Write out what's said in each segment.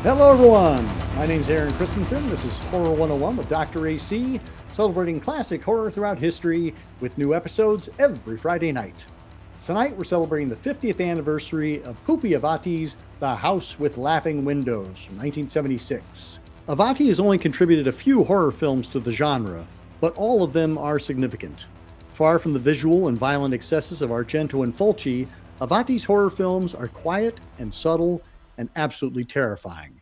Hello, everyone. My name's Aaron Christensen. This is Horror 101 with Dr. AC, celebrating classic horror throughout history with new episodes every Friday night. Tonight, we're celebrating the 50th anniversary of Pupi Avati's The House with Laughing Windows from 1976. Avati has only contributed a few horror films to the genre, but all of them are significant. Far from the visual and violent excesses of Argento and Fulci, Avati's horror films are quiet and subtle and absolutely terrifying.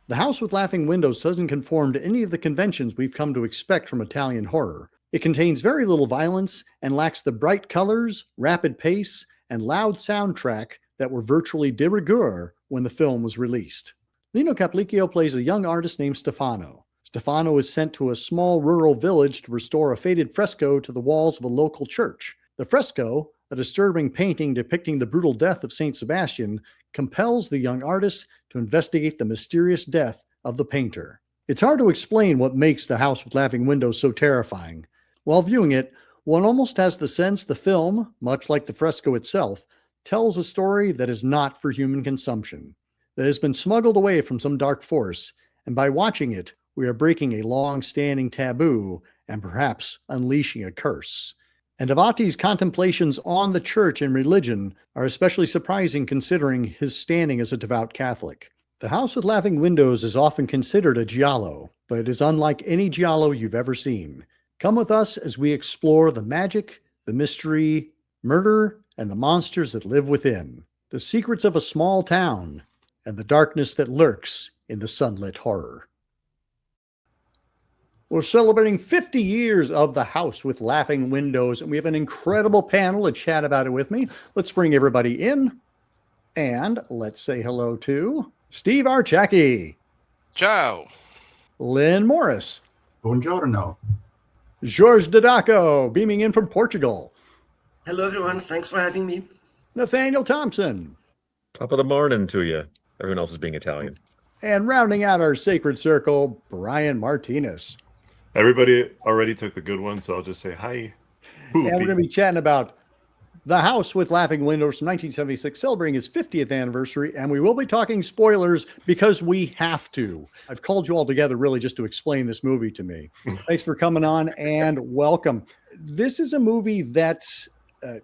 The House with Laughing Windows doesn't conform to any of the conventions we've come to expect from Italian horror. It contains very little violence and lacks the bright colors, rapid pace, and loud soundtrack that were virtually de rigueur when the film was released. Lino Caplicchio plays a young artist named Stefano. Stefano is sent to a small rural village to restore a faded fresco to the walls of a local church. The fresco, a disturbing painting depicting the brutal death of Saint Sebastian, compels the young artist to investigate the mysterious death of the painter. It's hard to explain what makes The House with Laughing Windows so terrifying. While viewing it, one almost has the sense the film, much like the fresco itself, tells a story that is not for human consumption, that has been smuggled away from some dark force, and by watching it, we are breaking a long-standing taboo and perhaps unleashing a curse. And Avati's contemplations on the church and religion are especially surprising considering his standing as a devout Catholic. The House with Laughing Windows is often considered a giallo, but it is unlike any giallo you've ever seen. Come with us as we explore the magic, the mystery, murder, and the monsters that live within, the secrets of a small town, and the darkness that lurks in the sunlit horror. We're celebrating 50 years of The House with Laughing Windows, and we have an incredible panel to chat about it with me. Let's bring everybody in, and let's say hello to Steve Archacki. Ciao. Lynn Morris. Buongiorno. Jorge Didaco, beaming in from Portugal. Hello, everyone. Thanks for having me. Nathaniel Thompson. Top of the morning to you. Everyone else is being Italian. And rounding out our sacred circle, Brian Martinez. Everybody already took the good one, so I'll just say hi. And we're going to be chatting about The House with Laughing Windows from 1976, celebrating its 50th anniversary, and we will be talking spoilers because we have to. I've called you all together really just to explain this movie to me. Thanks for coming on and welcome. This is a movie that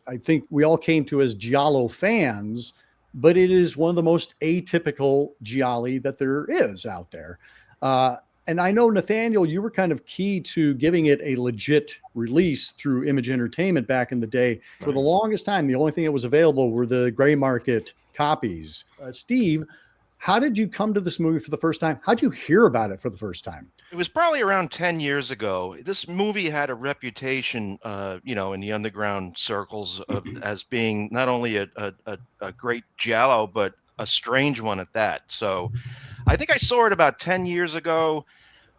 I think we all came to as giallo fans, but it is one of the most atypical gialli that there is out there. And I know, Nathaniel, you were kind of key to giving it a legit release through Image Entertainment back in the day. For the longest time, the only thing that was available were the gray market copies. Steve, how did you come to this movie for the first time? How'd you hear about it for the first time? It was probably around 10 years ago. This movie had a reputation, in the underground circles as being not only a great giallo, but a strange one at that. So I think I saw it about 10 years ago,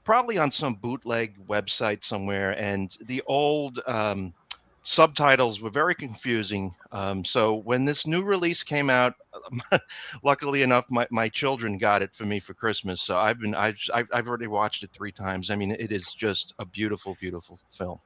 probably on some bootleg website somewhere. And the old subtitles were very confusing. So when this new release came out, luckily enough, my children got it for me for Christmas. So I've already watched it 3 times. I mean, it is just a beautiful, beautiful film.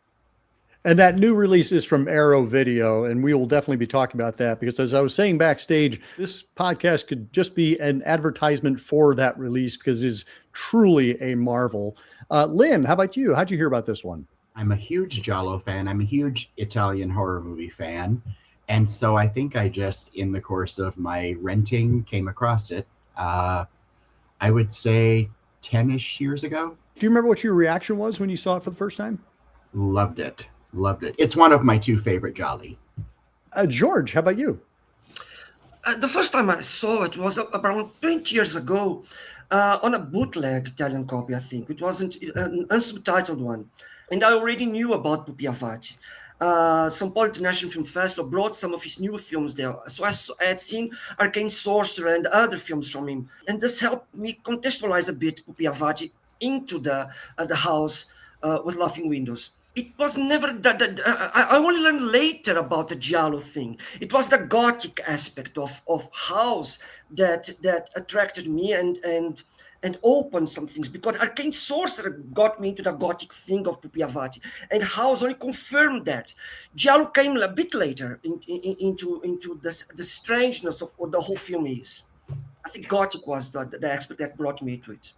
And that new release is from Arrow Video, and we will definitely be talking about that because, as I was saying backstage, this podcast could just be an advertisement for that release because it is truly a marvel. Lynn, how about you? How'd you hear about this one? I'm a huge giallo fan. I'm a huge Italian horror movie fan. And so I think I just, in the course of my renting, came across it. I would say 10-ish years ago. Do you remember what your reaction was when you saw it for the first time? Loved it. Loved it. It's one of my 2 favorite gialli. George, how about you? The first time I saw it was around 20 years ago on a bootleg Italian copy, I think. It wasn't an unsubtitled one. And I already knew about Pupi Avati. São Paulo International Film Festival brought some of his new films there. So I had seen Arcane Sorcerer and other films from him. And this helped me contextualize a bit Pupi Avati into the house with laughing windows. It was never I only learned later about the giallo thing. It was the Gothic aspect of house that attracted me and opened some things, because Arcane Sorcerer got me into the Gothic thing of Pupi Avati, and house only confirmed that. Giallo came a bit later into the strangeness of what the whole film is. I think Gothic was the aspect that brought me to it.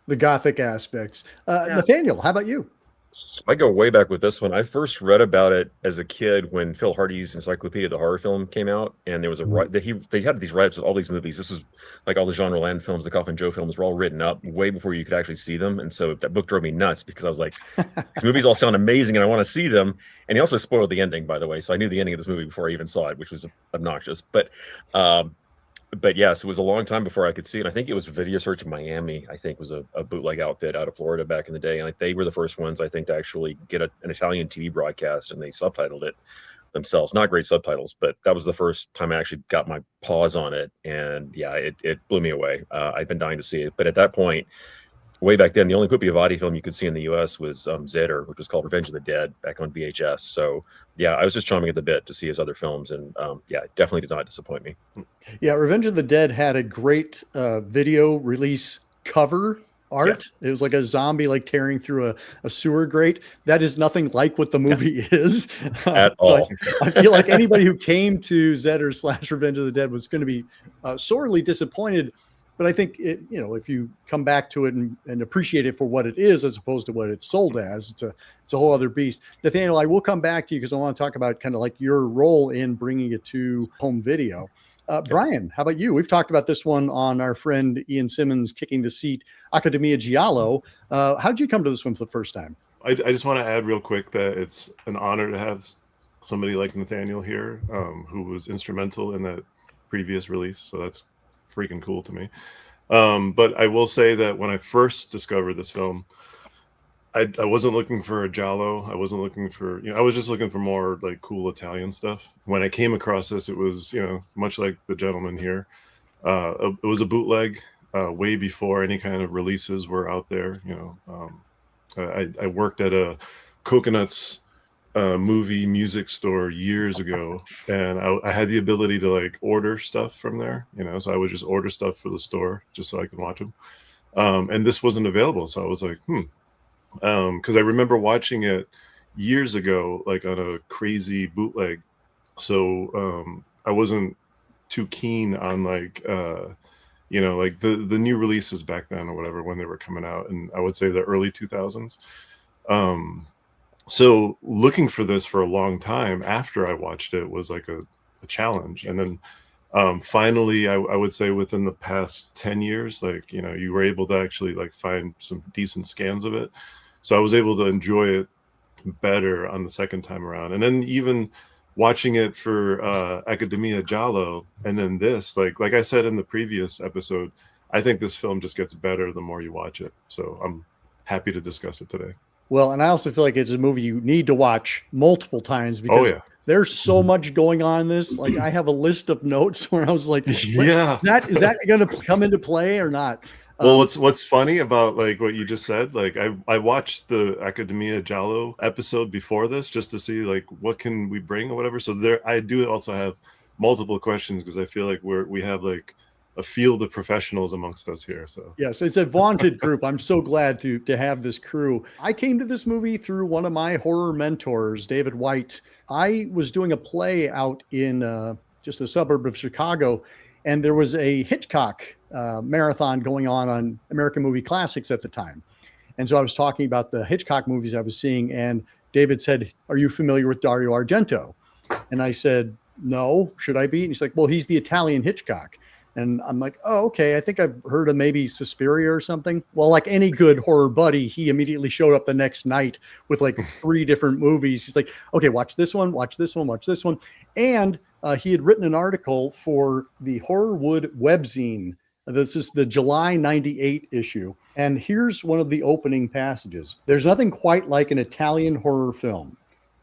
The Gothic aspects. Yeah. Nathaniel, how about you? So I go way back with this one. I first read about it as a kid when Phil Hardy's Encyclopedia of the Horror Film came out, and there was they had these write-ups of all these movies. This is like all the genre land films, the Coffin Joe films were all written up way before you could actually see them, and so that book drove me nuts because I was like, these movies all sound amazing and I want to see them. And he also spoiled the ending, by the way, so I knew the ending of this movie before I even saw it, which was obnoxious. But yes, it was a long time before I could see it. I think it was Video Search Miami, I think was a bootleg outfit out of Florida back in the day. And like, they were the first ones, I think, to actually get an Italian TV broadcast, and they subtitled it themselves. Not great subtitles, but that was the first time I actually got my paws on it. And yeah, it blew me away. I've been dying to see it. But at that point, way back then, the only Pupi Avati film you could see in the U.S. was Zeder, which was called Revenge of the Dead, back on VHS. So yeah, I was just chomping at the bit to see his other films, and yeah, it definitely did not disappoint me. Yeah, Revenge of the Dead had a great video release cover art. Yeah. It was like a zombie like tearing through a sewer grate. That is nothing like what the movie is at all. I feel like anybody who came to Zeder / Revenge of the Dead was going to be sorely disappointed. But I think if you come back to it and appreciate it for what it is, as opposed to what it's sold as, it's a whole other beast. Nathaniel, I will come back to you because I want to talk about kind of like your role in bringing it to home video. Brian, how about you? We've talked about this one on our friend Ian Simmons Kicking the Seat, Accademia Giallo. How did you come to this one for the first time? I just want to add real quick that it's an honor to have somebody like Nathaniel here, who was instrumental in that previous release. So that's freaking cool to me. But I will say that when I first discovered this film, I wasn't looking for a giallo. I wasn't looking for, I was just looking for more like cool Italian stuff. When I came across this, it was, much like the gentleman here. It was a bootleg way before any kind of releases were out there. I worked at a Coconuts movie music store years ago, and I had the ability to like order stuff from there, so I would just order stuff for the store just so I could watch them. And this wasn't available, so I was like, because I remember watching it years ago, like on a crazy bootleg. So I wasn't too keen on like like the new releases back then or whatever when they were coming out, and I would say the early 2000s. So looking for this for a long time after I watched it was like a challenge. And then finally, I would say within the past 10 years, like, you were able to actually like find some decent scans of it. So I was able to enjoy it better on the second time around. And then even watching it for Accademia Giallo, and then this, like I said in the previous episode, I think this film just gets better the more you watch it. So I'm happy to discuss it today. Well, and I also feel like it's a movie you need to watch multiple times because there's so much going on in this. Like I have a list of notes where I was like, is that going to come into play or not? Well, what's funny about like what you just said, like I watched the Accademia Giallo episode before this just to see like what can we bring or whatever. So there, I do also have multiple questions because I feel like we have like a field of professionals amongst us here. So yes, it's a vaunted group. I'm so glad to have this crew. I came to this movie through one of my horror mentors, David White. I was doing a play out in just a suburb of Chicago, and there was a Hitchcock marathon going on American Movie Classics at the time. And so I was talking about the Hitchcock movies I was seeing, and David said, "Are you familiar with Dario Argento?" And I said, "No, should I be?" And he's like, "Well, he's the Italian Hitchcock." And I'm like, "Oh, okay. I think I've heard of maybe Suspiria or something." Well, like any good horror buddy, he immediately showed up the next night with like 3 different movies. He's like, "Okay, watch this one, watch this one, watch this one." And he had written an article for the Horrorwood webzine. This is the July 98 issue. And here's one of the opening passages. "There's nothing quite like an Italian horror film.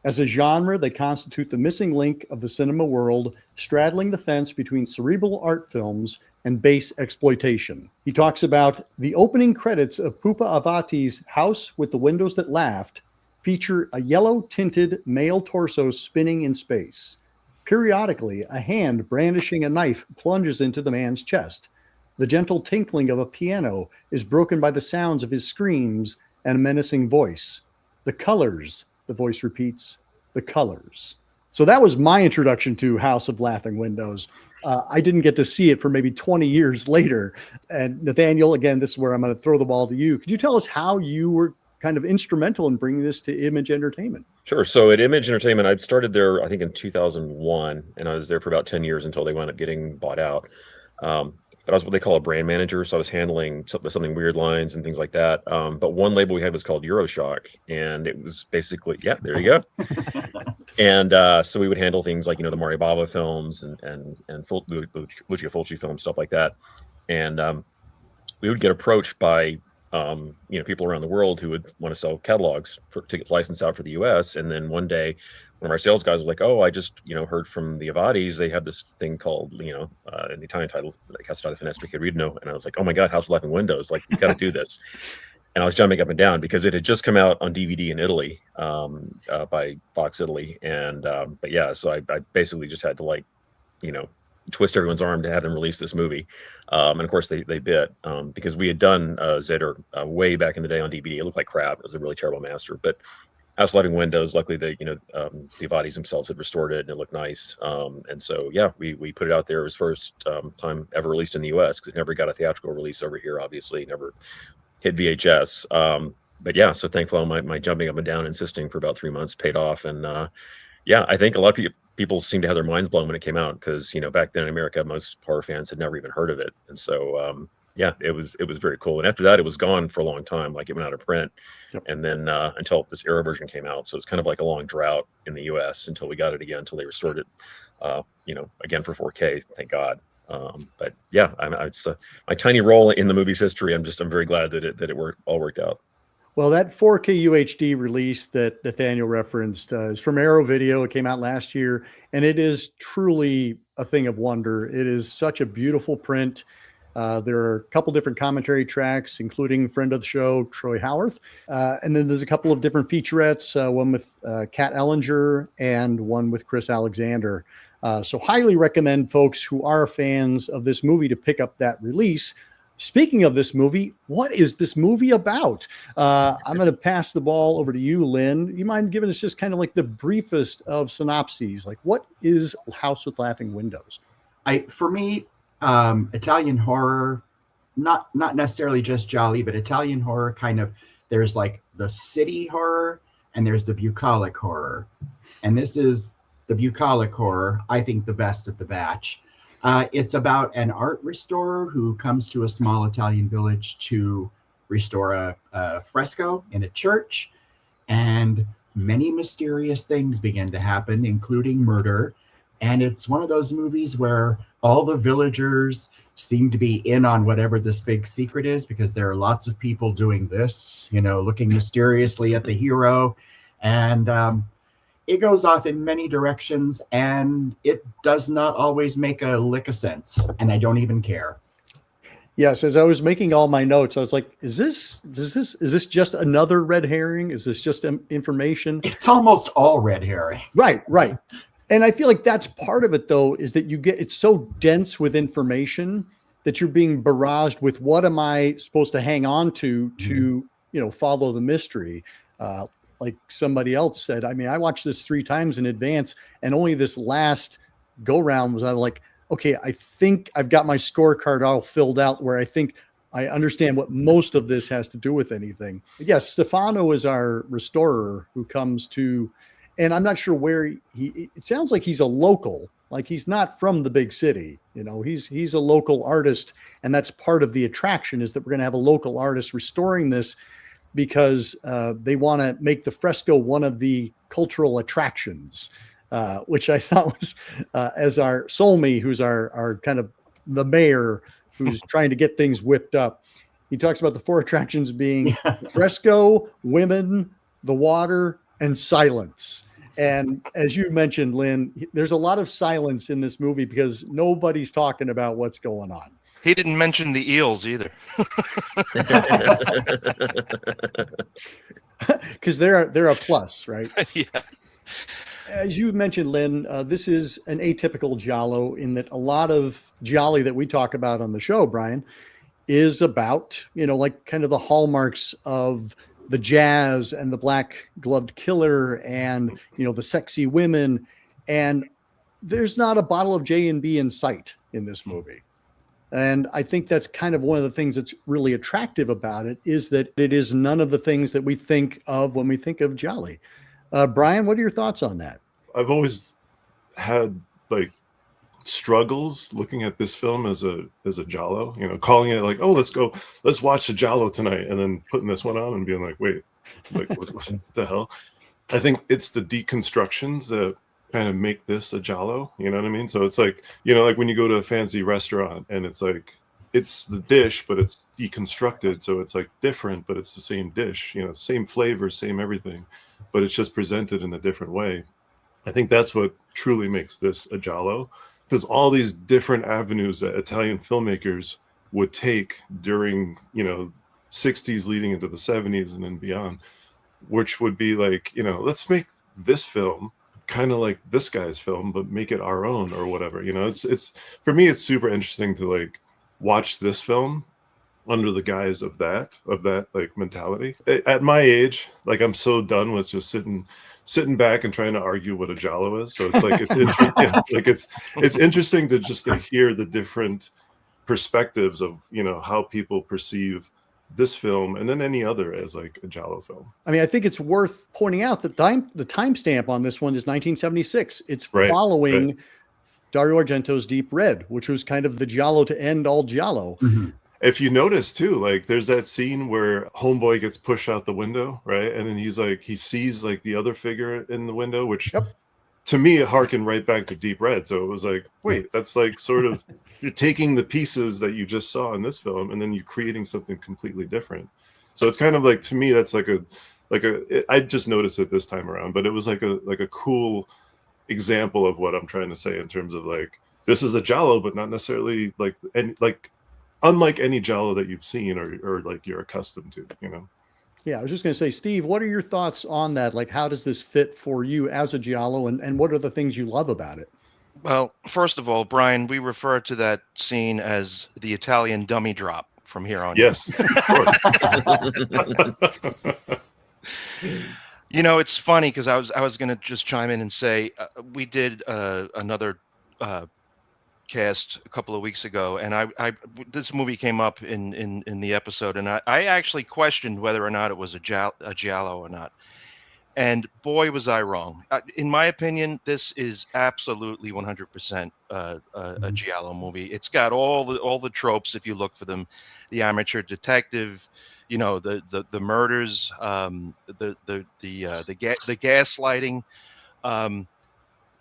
As a genre, they constitute the missing link of the cinema world, straddling the fence between cerebral art films and base exploitation." He talks about the opening credits of Pupi Avati's House with the Windows That Laughed feature a yellow-tinted male torso spinning in space. Periodically, a hand brandishing a knife plunges into the man's chest. The gentle tinkling of a piano is broken by the sounds of his screams and a menacing voice. "The colors," the voice repeats, "the colors." So that was my introduction to House of Laughing Windows. I didn't get to see it for maybe 20 years later. And Nathaniel, again, this is where I'm going to throw the ball to you. Could you tell us how you were kind of instrumental in bringing this to Image Entertainment? Sure. So at Image Entertainment, I'd started there, I think, in 2001, and I was there for about 10 years until they wound up getting bought out. But I was what they call a brand manager, so I was handling something weird lines and things like that. But one label we had was called Euroshock, and it was basically, yeah, there you go. And so we would handle things like, the Mario Bava films and Lucio Fulci films, stuff like that. And we would get approached by people around the world who would want to sell catalogs to get licensed out for the U.S. And then one day, one of our sales guys was like, "Oh, I just heard from the Avatis. They have this thing called in the Italian title, Castata Finestre che Ridono." And I was like, "Oh my God, House of Laughing Windows! Like, you got to do this." And I was jumping up and down because it had just come out on DVD in Italy by Fox Italy. And but yeah, so I basically just had to twist everyone's arm to have them release this movie. And of course they bit because we had done Zeder way back in the day on DVD. It looked like crap. It was a really terrible master, but House of Laughing Windows, luckily the Avatis themselves had restored it and it looked nice. And so, yeah, we put it out there. It was first time ever released in the US because it never got a theatrical release over here, obviously never hit VHS. But yeah, so thankfully my jumping up and down, insisting for about 3 months paid off. And yeah, I think a lot of people seem to have their minds blown when it came out because back then in America most horror fans had never even heard of it, and so yeah, it was very cool. And after that, it was gone for a long time, like it went out of print. Yep. And then until this Arrow version came out, so it's kind of like a long drought in the U.S. until we got it again, until they restored it, again for 4K, thank God. But yeah, it's my tiny role in the movie's history. I'm very glad that it all worked out. Well, that 4K UHD release that Nathaniel referenced is from Arrow Video. It came out last year, and it is truly a thing of wonder. It is such a beautiful print. There are a couple different commentary tracks, including friend of the show, Troy Howarth. And then there's a couple of different featurettes, one with Kat Ellinger and one with Chris Alexander. So highly recommend folks who are fans of this movie to pick up that release. Speaking of this movie, what is this movie about? I'm going to pass the ball over to you, Lynn. You mind giving us just kind of like the briefest of synopses? Like, what is House with Laughing Windows? For me, Italian horror, not necessarily just jolly, but Italian horror kind of, there's like the city horror and there's the bucolic horror. And this is the bucolic horror, I think the best of the batch. It's about an art restorer who comes to a small Italian village to restore a fresco in a church, and many mysterious things begin to happen, including murder. And it's one of those movies where all the villagers seem to be in on whatever this big secret is, because there are lots of people doing this, looking mysteriously at the hero. And it goes off in many directions, and it does not always make a lick of sense, and I don't even care. Yes, as I was making all my notes, I was like, is this just another red herring? Is this just information? It's almost all red herring. Right. And I feel like that's part of it, though, is that it's so dense with information that you're being barraged with what am I supposed to hang on to follow the mystery. Like somebody else said, I mean, I watched this 3 times in advance, and only this last go round was I like, okay, I think I've got my scorecard all filled out where I think I understand what most of this has to do with anything. But yes, Stefano is our restorer who comes to, and I'm not sure where it sounds like he's a local, like he's not from the big city. He's a local artist, and that's part of the attraction is that we're going to have a local artist restoring this, because they want to make the fresco one of the cultural attractions, which I thought was, as our Solmi, who's our kind of the mayor, who's trying to get things whipped up. He talks about the 4 attractions being fresco, women, the water, and silence. And as you mentioned, Lynn, there's a lot of silence in this movie because nobody's talking about what's going on. He didn't mention the eels either. Because they're a plus, right? Yeah. As you mentioned, Lynn, this is an atypical giallo in that a lot of jolly that we talk about on the show, Brian, is about, like kind of the hallmarks of the jazz and the black gloved killer and, the sexy women. And there's not a bottle of J&B in sight in this movie. And I think that's kind of one of the things that's really attractive about it, is that it is none of the things that we think of when we think of Gialli. Brian, what are your thoughts on that? I've always had like struggles looking at this film as a Giallo, you know, calling it like, oh, let's watch a Giallo tonight, and then putting this one on and being like, wait, like what the hell? I think it's the deconstructions that kind of make this a Giallo, you know what I mean? So it's like, you know, like when you go to a fancy restaurant and it's like, it's the dish, but it's deconstructed, so it's like different, but it's the same dish, you know, same flavor, same everything, but it's just presented in a different way. I think that's what truly makes this a Giallo, because all these different avenues that Italian filmmakers would take during, you know, 60s leading into the 70s and then beyond, which would be like, you know, let's make this film kind of like this guy's film, but make it our own or whatever. You know, it's for me, it's super interesting to like watch this film under the guise of that like mentality. At my age, like I'm so done with just sitting back and trying to argue what a Giallo is. So it's like it's interesting to just to hear the different perspectives of, you know, how people perceive this film and then any other as like a Giallo film. I mean, I think it's worth pointing out that the timestamp on this one is 1976. It's following Dario Argento's Deep Red, which was kind of the Giallo to end all Giallo. Mhm. If you notice too, like there's that scene where homeboy gets pushed out the window, right? And then he's like, he sees like the other figure in the window, which to me, it harkened right back to Deep Red. So it was like, wait, that's like sort of, you're taking the pieces that you just saw in this film and then you're creating something completely different. So it's kind of like, to me, that's I just noticed it this time around, but it was like a cool example of what I'm trying to say in terms of like, this is a Giallo, but not necessarily unlike any Giallo that you've seen or like you're accustomed to, you know? Yeah, I was just going to say, Steve, what are your thoughts on that? Like, how does this fit for you as a Giallo, and what are the things you love about it? Well, first of all, Brian, we refer to that scene as the Italian dummy drop from here on. Yes, of course. You know, it's funny because I was going to just chime in and say we did another cast a couple of weeks ago, and this movie came up in the episode, and I actually questioned whether or not it was a Giallo or not, and boy was I wrong. In my opinion, this is absolutely 100% a Giallo movie. It's got all the tropes if you look for them: the amateur detective, you know, the murders, the gaslighting.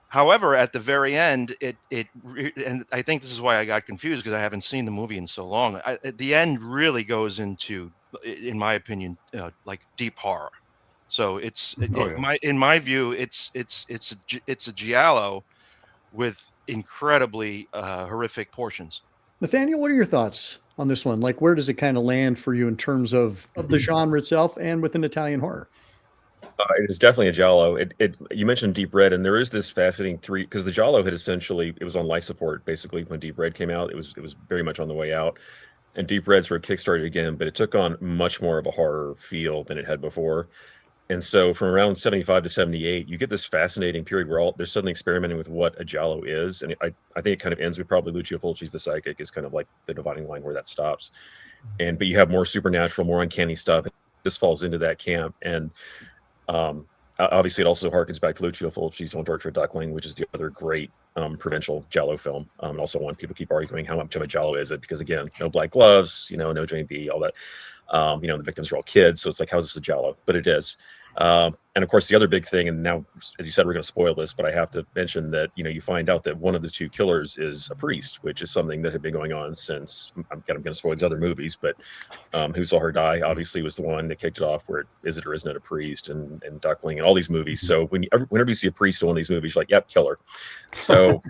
However, at the very end, and I think this is why I got confused because I haven't seen the movie in so long. At the end, really goes into, in my opinion, like deep horror. So in my view, it's a Giallo with incredibly horrific portions. Nathaniel, what are your thoughts on this one? Like, where does it kind of land for you in terms of the genre itself and within Italian horror? It is definitely a Giallo. You mentioned Deep Red, and there is this fascinating because the Giallo had it was on life support basically when Deep Red came out. It was very much on the way out, and Deep Red sort of kickstarted again, but it took on much more of a horror feel than it had before. And so from around 75 to 78, you get this fascinating period where they're suddenly experimenting with what a Giallo is, and I think it kind of ends with probably Lucio Fulci's The Psychic is kind of like the dividing line where that stops. But you have more supernatural, more uncanny stuff. This falls into that camp, and obviously it also harkens back to Lucio Fulci's On Torture Duckling, which is the other great provincial Giallo film. And also one people keep arguing how much of a Giallo is it, because again, no black gloves, you know, no J&B, all that. You know, the victims are all kids, so it's like, how's this a Giallo? But it is. And of course, the other big thing, and now, as you said, we're going to spoil this, but I have to mention that, you know, you find out that one of the two killers is a priest, which is something that had been going on since, I'm going to spoil these other movies, but Who Saw Her Die obviously was the one that kicked it off, where is it or isn't it a priest, and Duckling and all these movies. So whenever you see a priest in one of these movies, you're like, yep, killer. So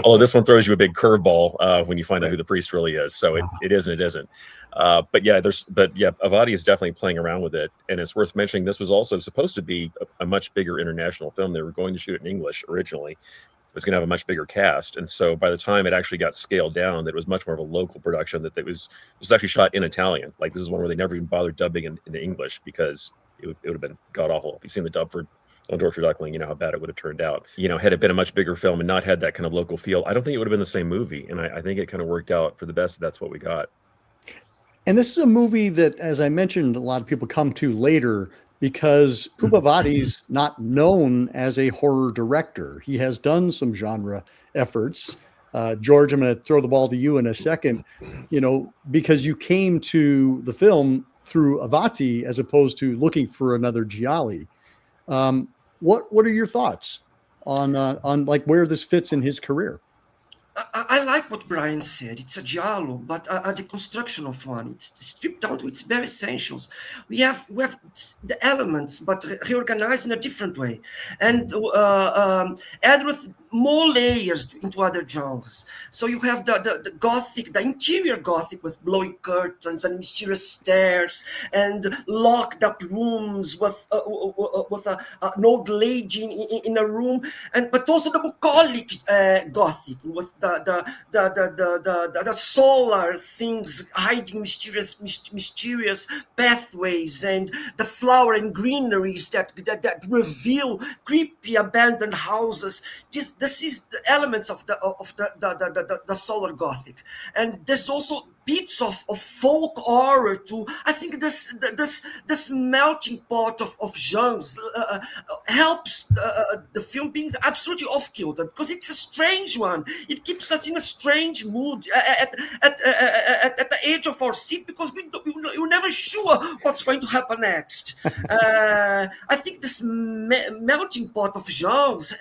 although this one throws you a big curveball when you find out who the priest really is. So it is and it isn't. But Avati is definitely playing around with it, and it's worth mentioning this was also supposed to be a much bigger international film. They were going to shoot it in English originally. It was going to have a much bigger cast, and so by the time it actually got scaled down, that it was much more of a local production. That it was actually shot in Italian. Like, this is one where they never even bothered dubbing into English because it would have been god awful. If you've seen the dub for Untortured Duckling, how bad it would have turned out. Had it been a much bigger film and not had that kind of local feel, I don't think it would have been the same movie. And I think it kind of worked out for the best. That's what we got. And this is a movie that, as I mentioned, a lot of people come to later because Pupi Avati's not known as a horror director. He has done some genre efforts. George, I'm going to throw the ball to you in a second, because you came to the film through Avati as opposed to looking for another Gialli. What are your thoughts on like where this fits in his career? I like what Brian said. It's a giallo, but a deconstruction of one. It's stripped down to its very essentials. We have the elements, but reorganized in a different way, and add with more layers into other genres. So you have the Gothic, the interior Gothic with blowing curtains and mysterious stairs and locked up rooms with an old lady in a room, but also the bucolic Gothic with the solar things hiding mysterious pathways, and the flower and greeneries that reveal creepy abandoned houses. This is the elements of the solar Gothic, and there's also bits of folk horror too. I think this melting pot of genres helps the film being absolutely off kilter, because it's a strange one. It keeps us in a strange mood at the edge of our seat, because we're never sure what's going to happen next. I think this melting pot of genres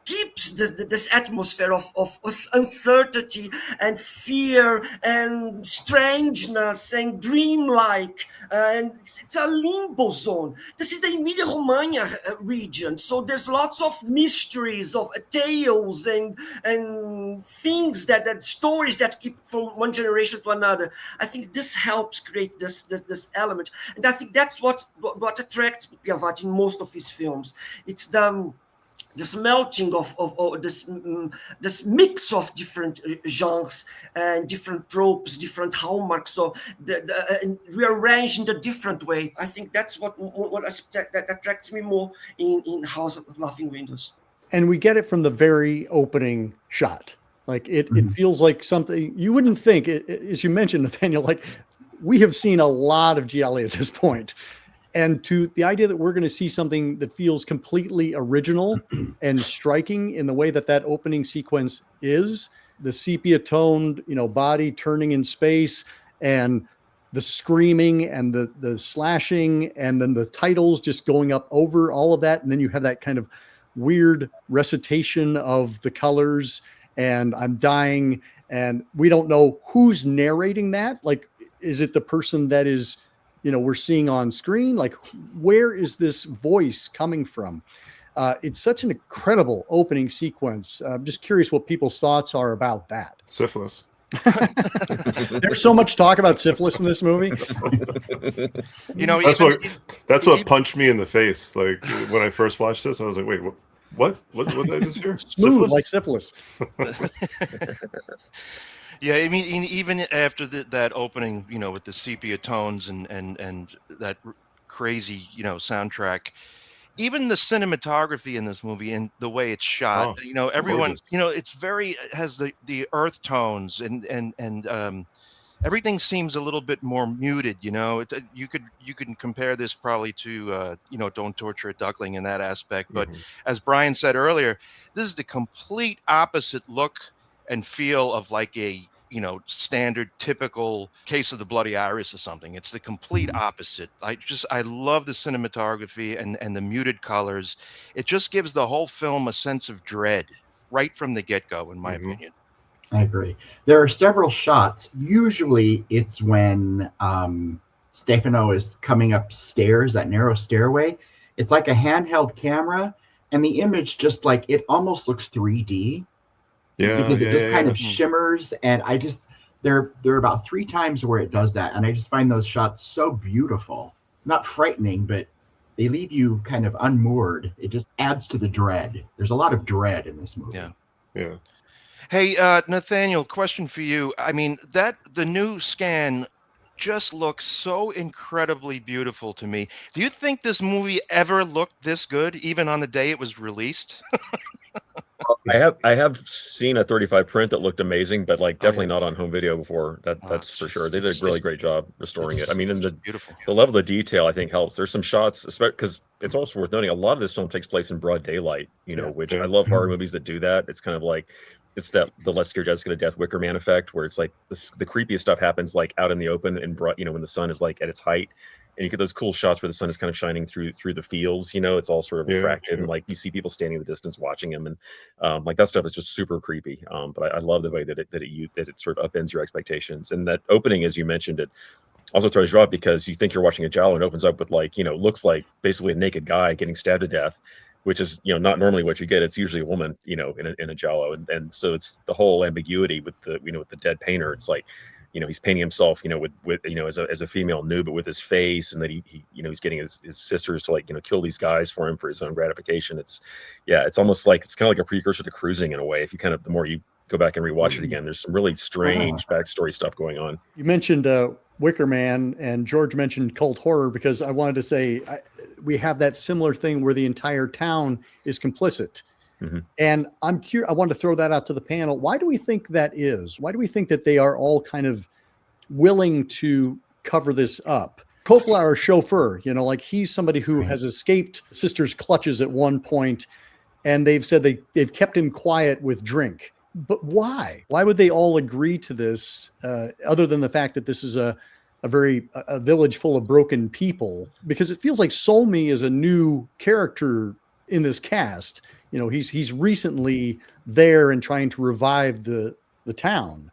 keeps this atmosphere of uncertainty and fear and strangeness and dreamlike, and it's a limbo zone. This is the Emilia-Romagna region, so there's lots of mysteries, of tales and things that stories that keep from one generation to another. I think this helps create this element, and I think that's what attracts Pupi Avati in most of his films. It's this melting of this mix of different genres and different tropes, different hallmarks, so rearranged in a different way. I think that's what that attracts me more in House of Laughing Windows. And we get it from the very opening shot. Like it feels like something you wouldn't think, as you mentioned, Nathaniel, like we have seen a lot of Gialli at this point. And to the idea that we're going to see something that feels completely original and striking in the way that opening sequence is, the sepia toned, body turning in space, and the screaming and the slashing, and then the titles just going up over all of that. And then you have that kind of weird recitation of the colors, and I'm dying, and we don't know who's narrating that. Like, is it the person that is, we're seeing on screen? Like, where is this voice coming from? It's such an incredible opening sequence. I'm just curious what people's thoughts are about that. Syphilis. There's so much talk about syphilis in this movie. That's what punched me in the face. Like when I first watched this, I was like, wait, what did I just hear? Smooth like syphilis. Yeah, I mean, even after that opening, with the sepia tones and that crazy, soundtrack, even the cinematography in this movie and the way it's shot, everyone, it's has the earth tones and everything seems a little bit more muted. You could compare this probably to Don't Torture a Duckling in that aspect, but as Brian said earlier, this is the complete opposite look and feel of like a standard typical Case of the Bloody Iris or something. It's the complete opposite. I love the cinematography and the muted colors. It just gives the whole film a sense of dread right from the get-go, in my opinion. I agree. There are several shots. Usually it's when Stefano is coming upstairs, that narrow stairway. It's like a handheld camera, and the image just like, it almost looks 3D. Because it just kind of shimmers, and there are about 3 times where it does that, and I just find those shots so beautiful. Not frightening, but they leave you kind of unmoored. It just adds to the dread. There's a lot of dread in this movie. Yeah. Hey, Nathaniel, question for you. I mean, the new scan just looks so incredibly beautiful to me. Do you think this movie ever looked this good, even on the day it was released? I have seen a 35 print that looked amazing, but like Oh, yeah. definitely not on home video before. That's It's for just sure. They did it's a really just great job restoring it. I it's mean, and it's beautiful. the level of detail I think helps. There's some shots, because it's also worth noting a lot of this film takes place in broad daylight. Yeah. Which Yeah. I love horror movies that do that. It's kind of like it's that the Let's Scare Jessica to Death Wicker Man effect, where it's like the creepiest stuff happens like out in the open and broad, when the sun is like at its height. And you get those cool shots where the sun is kind of shining through the fields. It's all sort of Yeah, refracted, yeah. and like you see people standing in the distance watching him, and like that stuff is just super creepy. But I love the way that it sort of upends your expectations. And that opening, as you mentioned, it also throws you off because you think you're watching a giallo and it opens up with looks like basically a naked guy getting stabbed to death, which is not normally what you get. It's usually a woman, in a giallo, and so it's the whole ambiguity with the dead painter. It's like he's painting himself with as a female nude, but with his face, and that he's getting his sisters to kill these guys for him for his own gratification. It's almost like it's kind of like a precursor to Cruising in a way. If you the more you go back and rewatch it again, there's some really strange backstory stuff going on. You mentioned Wicker Man, and George mentioned cult horror, because I wanted to say we have that similar thing where the entire town is complicit. Mm-hmm. And I'm curious, I wanted to throw that out to the panel. Why do we think that is? Why do we think that they are all kind of willing to cover this up? Coppola, our chauffeur, like he's somebody who has escaped sister's clutches at one point, and they've said they've kept him quiet with drink. But why? Why would they all agree to this, other than the fact that this is a village full of broken people? Because it feels like Solmi is a new character in this cast. He's recently there and trying to revive the town.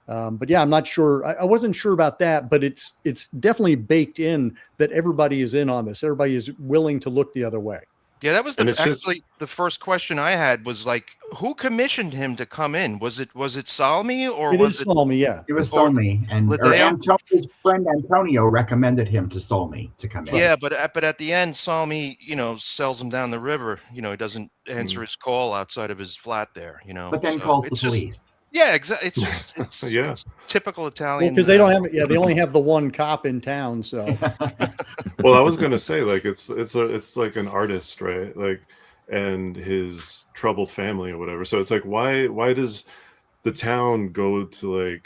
But yeah, I'm not sure. I wasn't sure about that, but it's definitely baked in that everybody is in on this. Everybody is willing to look the other way. Yeah, that was just- the first question I had was like, who commissioned him to come in? Was it Salmi or It was is Solmi, yeah. It was Or Solmi, and Lidio? his friend Antonio recommended him to Solmi to come in. Yeah, but at the end, Salmi, sells him down the river. He doesn't answer his call outside of his flat there. But then So calls the it's just- police. Yeah, exactly. It's just it's, Yeah. it's typical Italian. Because they don't have, they only have the one cop in town. So, Well, I was gonna say it's like an artist, right? Like, and his troubled family or whatever. So it's like, why does the town go to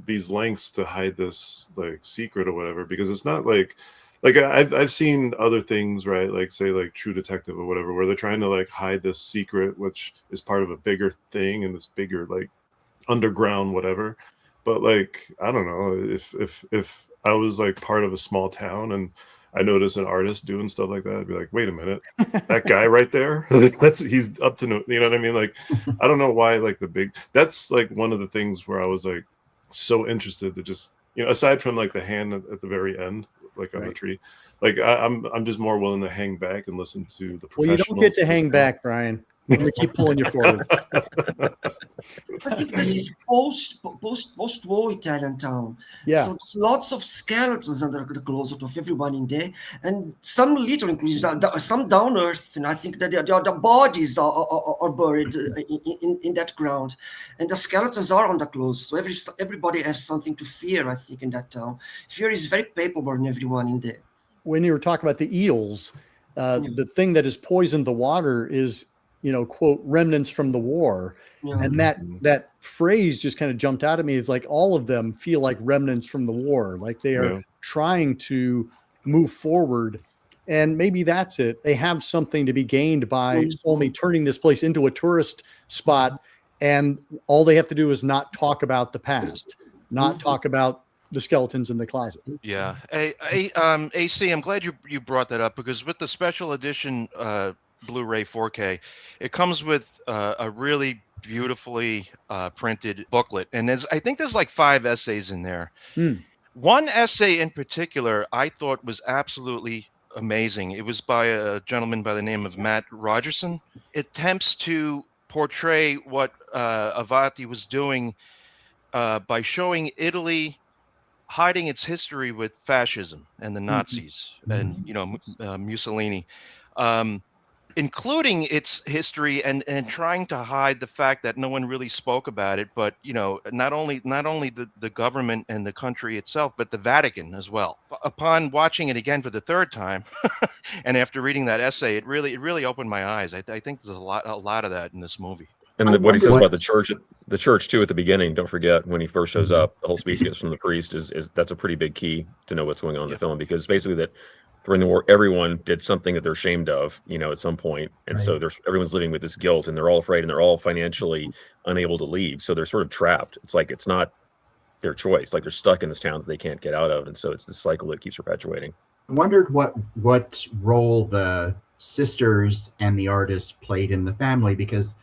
these lengths to hide this secret or whatever? Because it's not like I've seen other things, right? Like say True Detective or whatever, where they're trying to hide this secret, which is part of a bigger thing and this bigger underground whatever. But I don't know, if I was part of a small town and I noticed an artist doing stuff like that, I'd be like, wait a minute, that guy right there, he's up to no, you know what I mean? I don't know why that's one of the things where I was so interested to just aside from the hand at the very end, on the tree, I'm just more willing to hang back and listen to the professionals. well, you don't get to hang back, Brian. I'm going to keep pulling you forward. I think this is post-war Italian town. Yeah. So there's lots of skeletons under the closet of everyone in there, and some literally, some down earth, and I think that the bodies are buried in that ground, and the skeletons are on the clothes. So everybody has something to fear, I think, in that town. Fear is very palpable in everyone in there. When you were talking about the eels, the thing that has poisoned the water is, quote, remnants from the war. Yeah. And that phrase just kind of jumped out at me. It's like all of them feel like remnants from the war, like they are trying to move forward. And maybe that's it. They have something to be gained by only turning this place into a tourist spot. And all they have to do is not talk about the past, not talk about the skeletons in the closet. Yeah. AC, I'm glad you brought that up, because with the special edition Blu-ray 4K, it comes with a really beautifully printed booklet, and I think there's 5 essays in there. One essay in particular I thought was absolutely amazing. It was by a gentleman by the name of Matt Rogerson. It attempts to portray what Avati was doing by showing Italy hiding its history with fascism and the Nazis and Mussolini. including its history and trying to hide the fact that no one really spoke about it, but not only the government and the country itself, but the Vatican as well. Upon watching it again for the third time, and after reading that essay, it really opened my eyes. I think there's a lot of that in this movie. And what he says about the church too at the beginning. Don't forget when he first shows up, the whole speech he gets from the priest is that's a pretty big key to know what's going on in the film, because basically that during the war, everyone did something that they're ashamed of, at some point, and so everyone's living with this guilt, and they're all afraid, and they're all financially unable to leave, so they're sort of trapped. It's like it's not their choice, like they're stuck in this town that they can't get out of, and so it's this cycle that keeps perpetuating. I wondered what role the sisters and the artist played in the family, because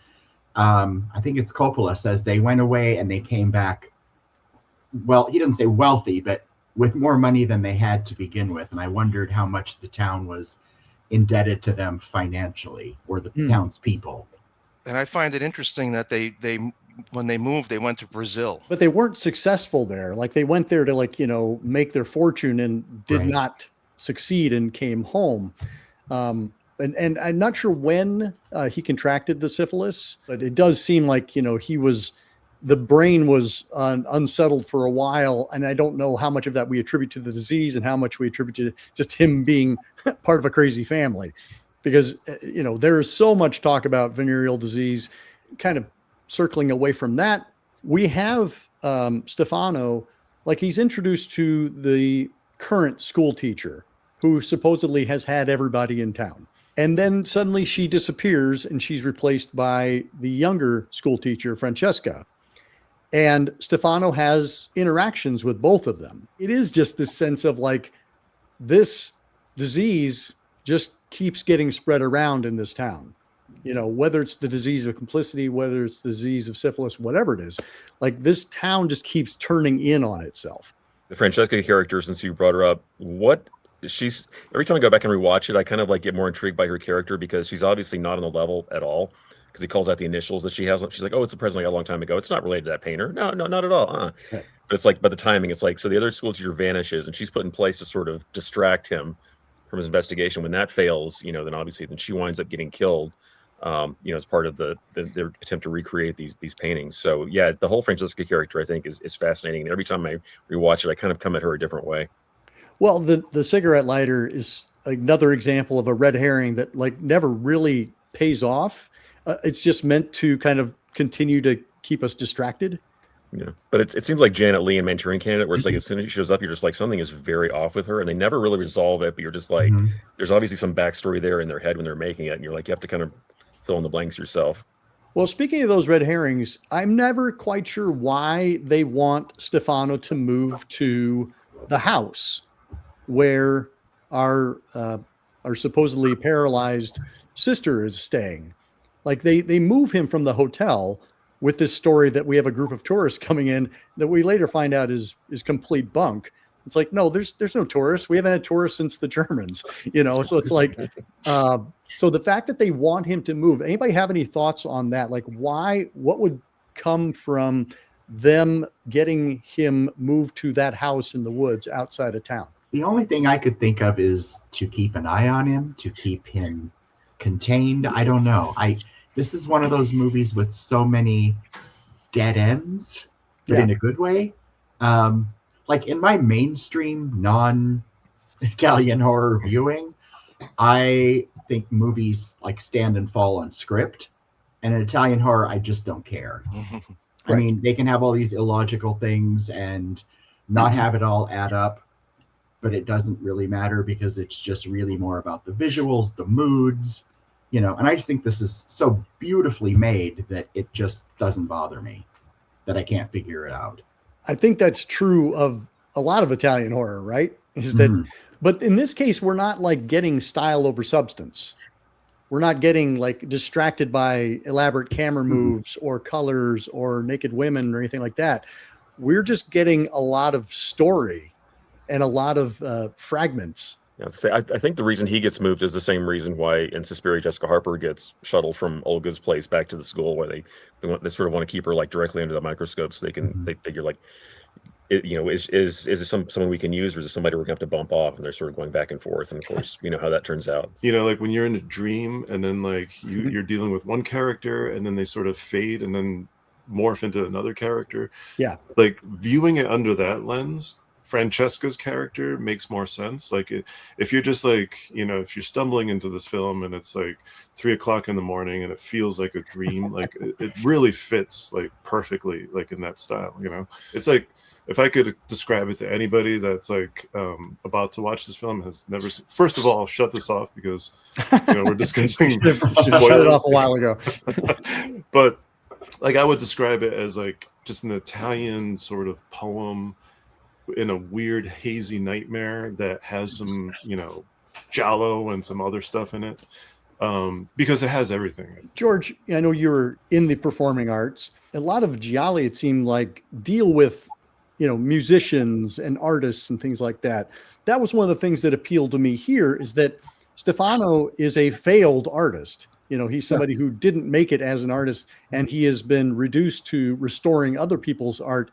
I think it's Coppola says they went away and they came back. Well, he doesn't say wealthy, but with more money than they had to begin with. And I wondered how much the town was indebted to them financially, or the townspeople. And I find it interesting that they when they moved, they went to Brazil. But they weren't successful there. Like they went there to make their fortune and did not succeed and came home. And I'm not sure when he contracted the syphilis, but it does seem like, the brain was unsettled for a while. And I don't know how much of that we attribute to the disease and how much we attribute to just him being part of a crazy family. Because, there is so much talk about venereal disease. Kind of circling away from that, we have Stefano, like he's introduced to the current school teacher who supposedly has had everybody in town. And then suddenly she disappears and she's replaced by the younger school teacher, Francesca. And Stefano has interactions with both of them. It is just this sense of like, this disease just keeps getting spread around in this town. Whether it's the disease of complicity, whether it's the disease of syphilis, whatever it is, like this town just keeps turning in on itself. The Francesca character, since you brought her up, every time I go back and rewatch it, I kind of like get more intrigued by her character, because she's obviously not on the level at all, because he calls out the initials that she has. She's like, oh, it's a present I got a long time ago. It's not related to that painter. No, not at all. But it's like, by the timing, it's like, so the other school teacher vanishes and she's put in place to sort of distract him from his investigation. When that fails, then obviously then she winds up getting killed, as part of their attempt to recreate these paintings. So yeah, the whole Francesca character, I think, is fascinating. And every time I rewatch it, I kind of come at her a different way. Well, the cigarette lighter is another example of a red herring that like never really pays off. It's just meant to kind of continue to keep us distracted. Yeah, but it seems like Janet Leigh in Manchurian Candidate, where it's like as soon as she shows up, you're just like, something is very off with her, and they never really resolve it. But you're just like, there's obviously some backstory there in their head when they're making it, and you're like, you have to kind of fill in the blanks yourself. Well, speaking of those red herrings, I'm never quite sure why they want Stefano to move to the house where our supposedly paralyzed sister is staying. Like they move him from the hotel with this story that we have a group of tourists coming in that we later find out is complete bunk. It's like, no, there's no tourists. We haven't had tourists since the Germans, so it's like, so the fact that they want him to move, anybody have any thoughts on that? Like what would come from them getting him moved to that house in the woods outside of town? The only thing I could think of is to keep an eye on him, to keep him contained. I don't know. This is one of those movies with so many dead ends, but in a good way. Like in my mainstream non-Italian horror viewing, I think movies like stand and fall on script. And in Italian horror, I just don't care. I mean, they can have all these illogical things and not have it all add up, but it doesn't really matter because it's just really more about the visuals, the moods, and I just think this is so beautifully made that it just doesn't bother me, that I can't figure it out. I think that's true of a lot of Italian horror, right? Is that, but in this case, we're not like getting style over substance. We're not getting like distracted by elaborate camera moves or colors or naked women or anything like that. We're just getting a lot of story and a lot of fragments. Yeah, I think the reason he gets moved is the same reason why in Suspiria Jessica Harper gets shuttled from Olga's place back to the school, where they sort of want to keep her like directly under the microscope so they figure like is this someone we can use, or is it somebody we're gonna have to bump off? And they're sort of going back and forth. And of course, we know how that turns out. Like when you're in a dream and then like you're dealing with one character and then they sort of fade and then morph into another character. Yeah. Like viewing it under that lens, Francesca's character makes more sense. Like if you're just like, if you're stumbling into this film and it's like 3:00 in the morning and it feels like a dream, like it really fits like perfectly, like in that style, it's like, if I could describe it to anybody that's like about to watch this film, has never seen, first of all, I'll shut this off because we're discussing shut it off a while ago. But like I would describe it as like just an Italian sort of poem in a weird hazy nightmare that has some giallo and some other stuff in it, because it has everything. George, I know you were in the performing arts. A lot of gialli, it seemed like, deal with musicians and artists and things like that. That was one of the things that appealed to me here, is that Stefano is a failed artist. He's somebody who didn't make it as an artist, and he has been reduced to restoring other people's art.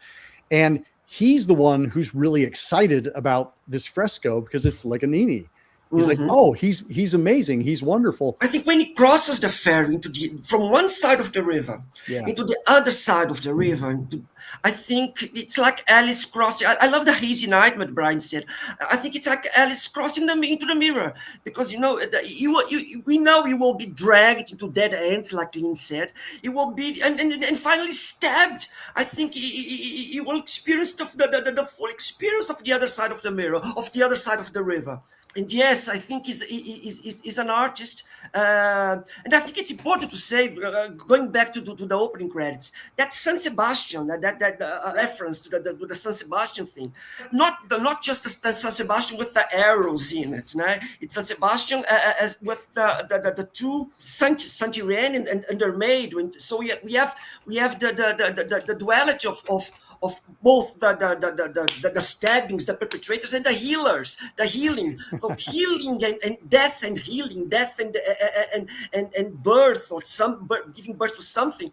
And he's the one who's really excited about this fresco because it's Ligonini. He's like, oh, he's amazing. He's wonderful. I think when he crosses the ferry from one side of the river into the other side of the river, I think it's like Alice crossing. I love the hazy night, what Brian said. I think it's like Alice crossing into the mirror, because we know you will be dragged into dead ends, like Lynn said. You will be and finally stabbed. I think you will experience the full experience of the other side of the mirror, of the other side of the river. And yes, I think he's an artist, and I think it's important to say, going back to the opening credits, that Saint Sebastian, that reference to the Saint Sebastian thing, not just the Saint Sebastian with the arrows in it. Right? It's Saint Sebastian as with the two Saint Irene and their maid. So we have the duality of both the stabbings, the perpetrators, and the healers, the healing. So healing and death and healing, death and birth, or giving birth to something.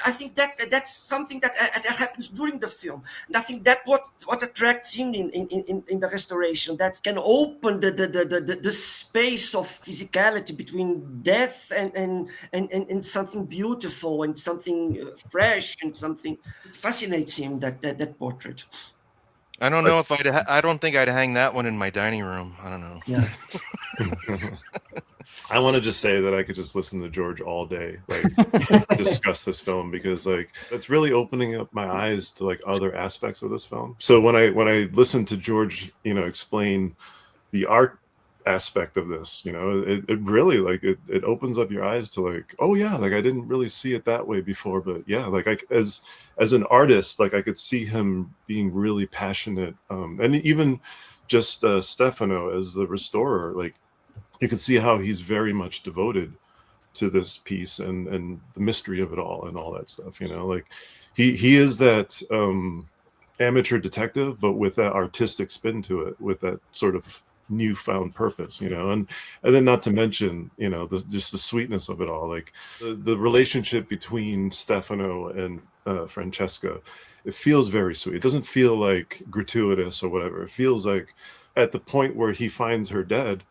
I think that's something that happens during the film. And I think that's what attracts him in the restoration. That can open the space of physicality between death and something beautiful and something fresh and something fascinates him. That portrait. I don't know if I don't think I'd hang that one in my dining room. I don't know. Yeah. I want to just say that I could just listen to George all day, like discuss this film, because like it's really opening up my eyes to like other aspects of this film. So when I listen to George, explain the art aspect of this, it really like it opens up your eyes to like, oh yeah, like I didn't really see it that way before, but yeah, like as an artist, like I could see him being really passionate, and even just Stefano as the restorer, like you can see how he's very much devoted to this piece and the mystery of it all and all that stuff, like he is that amateur detective, but with that artistic spin to it, with that sort of newfound purpose, and then not to mention, just the sweetness of it all, like the relationship between Stefano and Francesca, it feels very sweet. It doesn't feel like gratuitous or whatever. It feels like at the point where he finds her dead,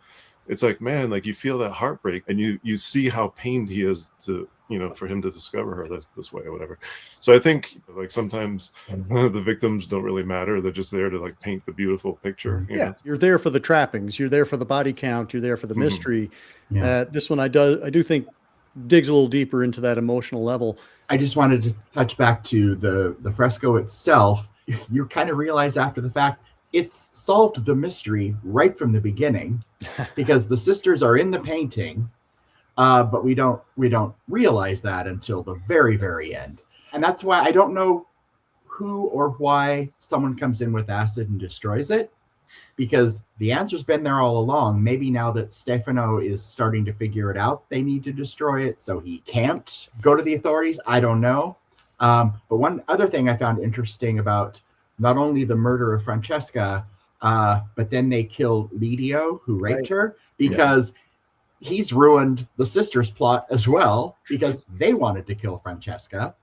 it's like, man, like you feel that heartbreak, and you see how pained he is to, for him to discover her this way or whatever. So I think like sometimes the victims don't really matter. They're just there to like paint the beautiful picture. You know? You're there for the trappings. You're there for the body count. You're there for the mystery. Yeah. This one I do think digs a little deeper into that emotional level. I just wanted to touch back to the fresco itself. You kind of realize after the fact, it's solved the mystery right from the beginning, because the sisters are in the painting. But we don't realize that until the very, very end. And that's why I don't know who or why someone comes in with acid and destroys it, because the answer's been there all along. Maybe now that Stefano is starting to figure it out, they need to destroy it so he can't go to the authorities. I don't know. But one other thing I found interesting about not only the murder of Francesca, but then they kill Lidio, who raped her, because he's ruined the sisters' plot as well, because they wanted to kill Francesca,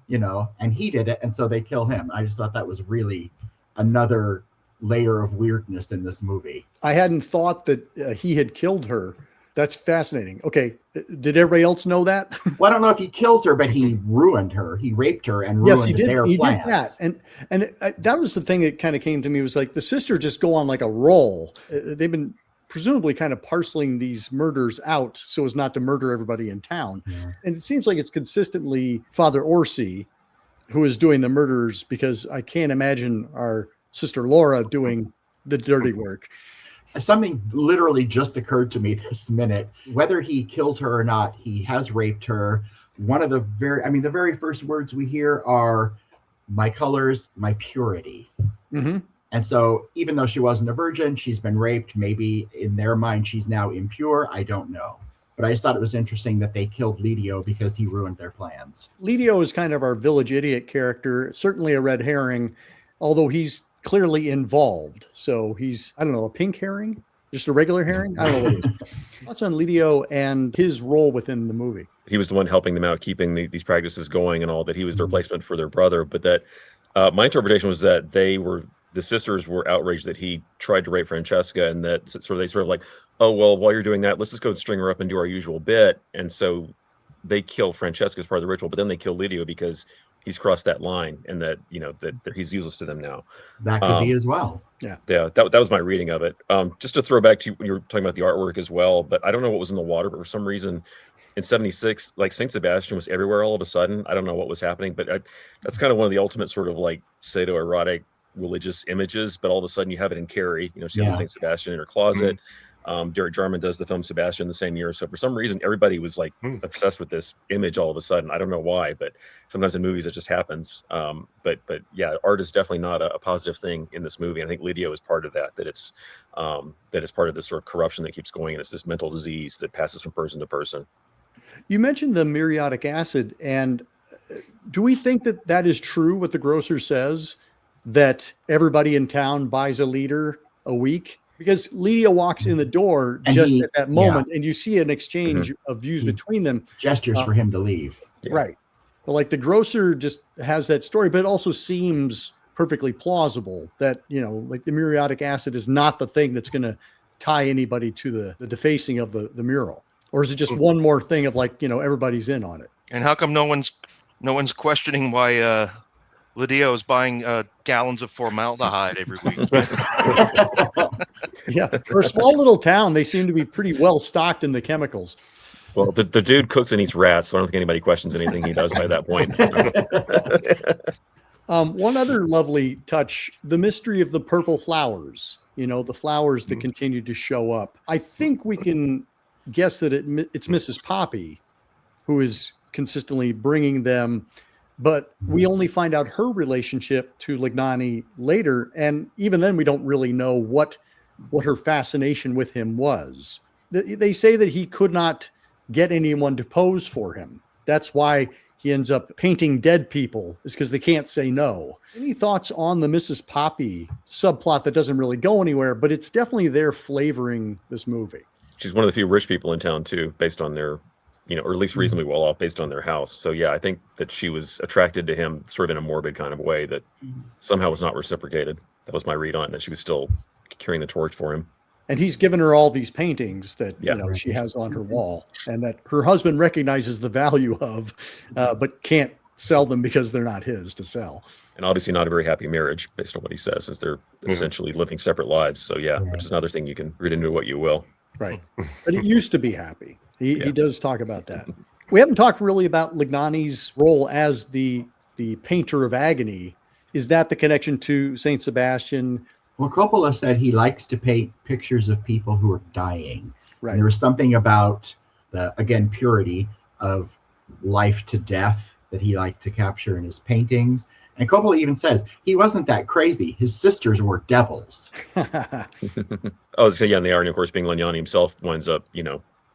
and he did it, and so they kill him. I just thought that was really, another layer of weirdness in this movie. I hadn't thought that he had killed her. That's fascinating. Okay. Did everybody else know that? Well, I don't know if he kills her, but he ruined her. He raped her and ruined Yes, he did. their He plans. did that. And that was the thing that kind of came to me, was like the sister just go on like a roll. They've been presumably kind of parceling these murders out so as not to murder everybody in town. Yeah. And it seems like it's consistently Father Orsi who is doing the murders, because I can't imagine our sister Laura doing the dirty work. Something literally just occurred to me this minute. Whether he kills her or not, he has raped her. One of the very first words we hear are, "My colors, my purity." Mm-hmm. And so even though she wasn't a virgin, she's been raped. Maybe in their mind, she's now impure. I don't know. But I just thought it was interesting that they killed Lidio because he ruined their plans. Lidio is kind of our village idiot character, certainly a red herring, although he's clearly involved. So he's, I don't know, a pink herring? Just a regular herring? I don't know what it is. What's on Lidio and his role within the movie? He was the one helping them out, keeping these practices going and all that. He was the replacement for their brother. But that my interpretation was that the sisters were outraged that he tried to rape Francesca, and that they sort of like, oh, well, while you're doing that, let's just go string her up and do our usual bit. And so they kill Francesca as part of the ritual, but then they kill Lidio because he's crossed that line, and that, that he's useless to them now. That could be as well. Yeah. That was my reading of it. Just to throw back to you were talking about the artwork as well, but I don't know what was in the water, but for some reason in 76, like Saint Sebastian was everywhere all of a sudden. I don't know what was happening, but that's kind of one of the ultimate sort of like pseudo-erotic religious images, but all of a sudden you have it in Carrie. She has Saint Sebastian in her closet. Derek Jarman does the film Sebastian the same year. So for some reason, everybody was like obsessed with this image all of a sudden. I don't know why, but sometimes in movies it just happens. But yeah, art is definitely not a positive thing in this movie. And I think Lidio is part of that it's part of this sort of corruption that keeps going. And it's this mental disease that passes from person to person. You mentioned the muriatic acid, and do we think that that is true, what the grocer says, that everybody in town buys a liter a week? Because Lidio walks in the door and just at that moment, and you see an exchange of views between them. Gestures for him to leave. Yeah. Right. But like the grocer just has that story, but it also seems perfectly plausible that, like the muriatic acid is not the thing that's going to tie anybody to the defacing of the mural. Or is it just one more thing of like, everybody's in on it? And how come no one's questioning why Lidio is buying gallons of formaldehyde every week? Yeah, for a small little town, they seem to be pretty well stocked in the chemicals. Well, the dude cooks and eats rats, so I don't think anybody questions anything he does by that point. One other lovely touch, the mystery of the purple flowers, the flowers that continue to show up. I think we can guess that it's Mrs. Poppy who is consistently bringing them, but we only find out her relationship to Lignani later, and even then we don't really know what her fascination with him was. They say that he could not get anyone to pose for him. That's why he ends up painting dead people, is because they can't say no. Any thoughts on the Mrs. Poppy subplot that doesn't really go anywhere, but it's definitely there flavoring this movie? She's one of the few rich people in town too, based on their, or at least reasonably well off based on their house. So yeah, I think that she was attracted to him sort of in a morbid kind of way that somehow was not reciprocated. That was my read on it, that she was still carrying the torch for him. And he's given her all these paintings that she has on her wall, and that her husband recognizes the value of, but can't sell them because they're not his to sell. And obviously not a very happy marriage based on what he says, as they're essentially living separate lives. So yeah, which is another thing you can read into what you will. Right. But it used to be happy. He does talk about that. We haven't talked really about Lignani's role as the painter of agony. Is that the connection to Saint Sebastian? Well, Coppola said he likes to paint pictures of people who are dying. Right. And there was something about the, again, purity of life to death that he liked to capture in his paintings. And Coppola even says he wasn't that crazy. His sisters were devils. Oh, so yeah, and the irony, of course, being Lignani himself winds up,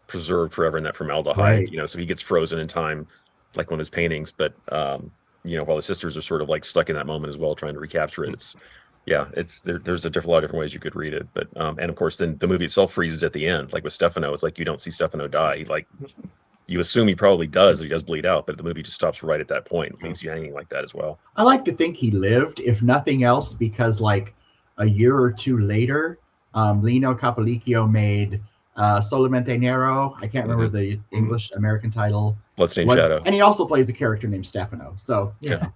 preserved forever in that formaldehyde, Right. So he gets frozen in time, like one of his paintings. But, while the sisters are sort of like stuck in that moment as well, trying to recapture it. There's a lot of different ways you could read it. But, and of course, then the movie itself freezes at the end, like with Stefano. It's like you don't see Stefano die. He like you assume he probably does. He does bleed out, but the movie just stops right at that point. It leaves you hanging like that as well. I like to think he lived, if nothing else, because like a year or two later, Lino Capolicchio made Solamente Nero. I can't remember the English American title. Bloodstained Shadow. And he also plays a character named Stefano. So, yeah.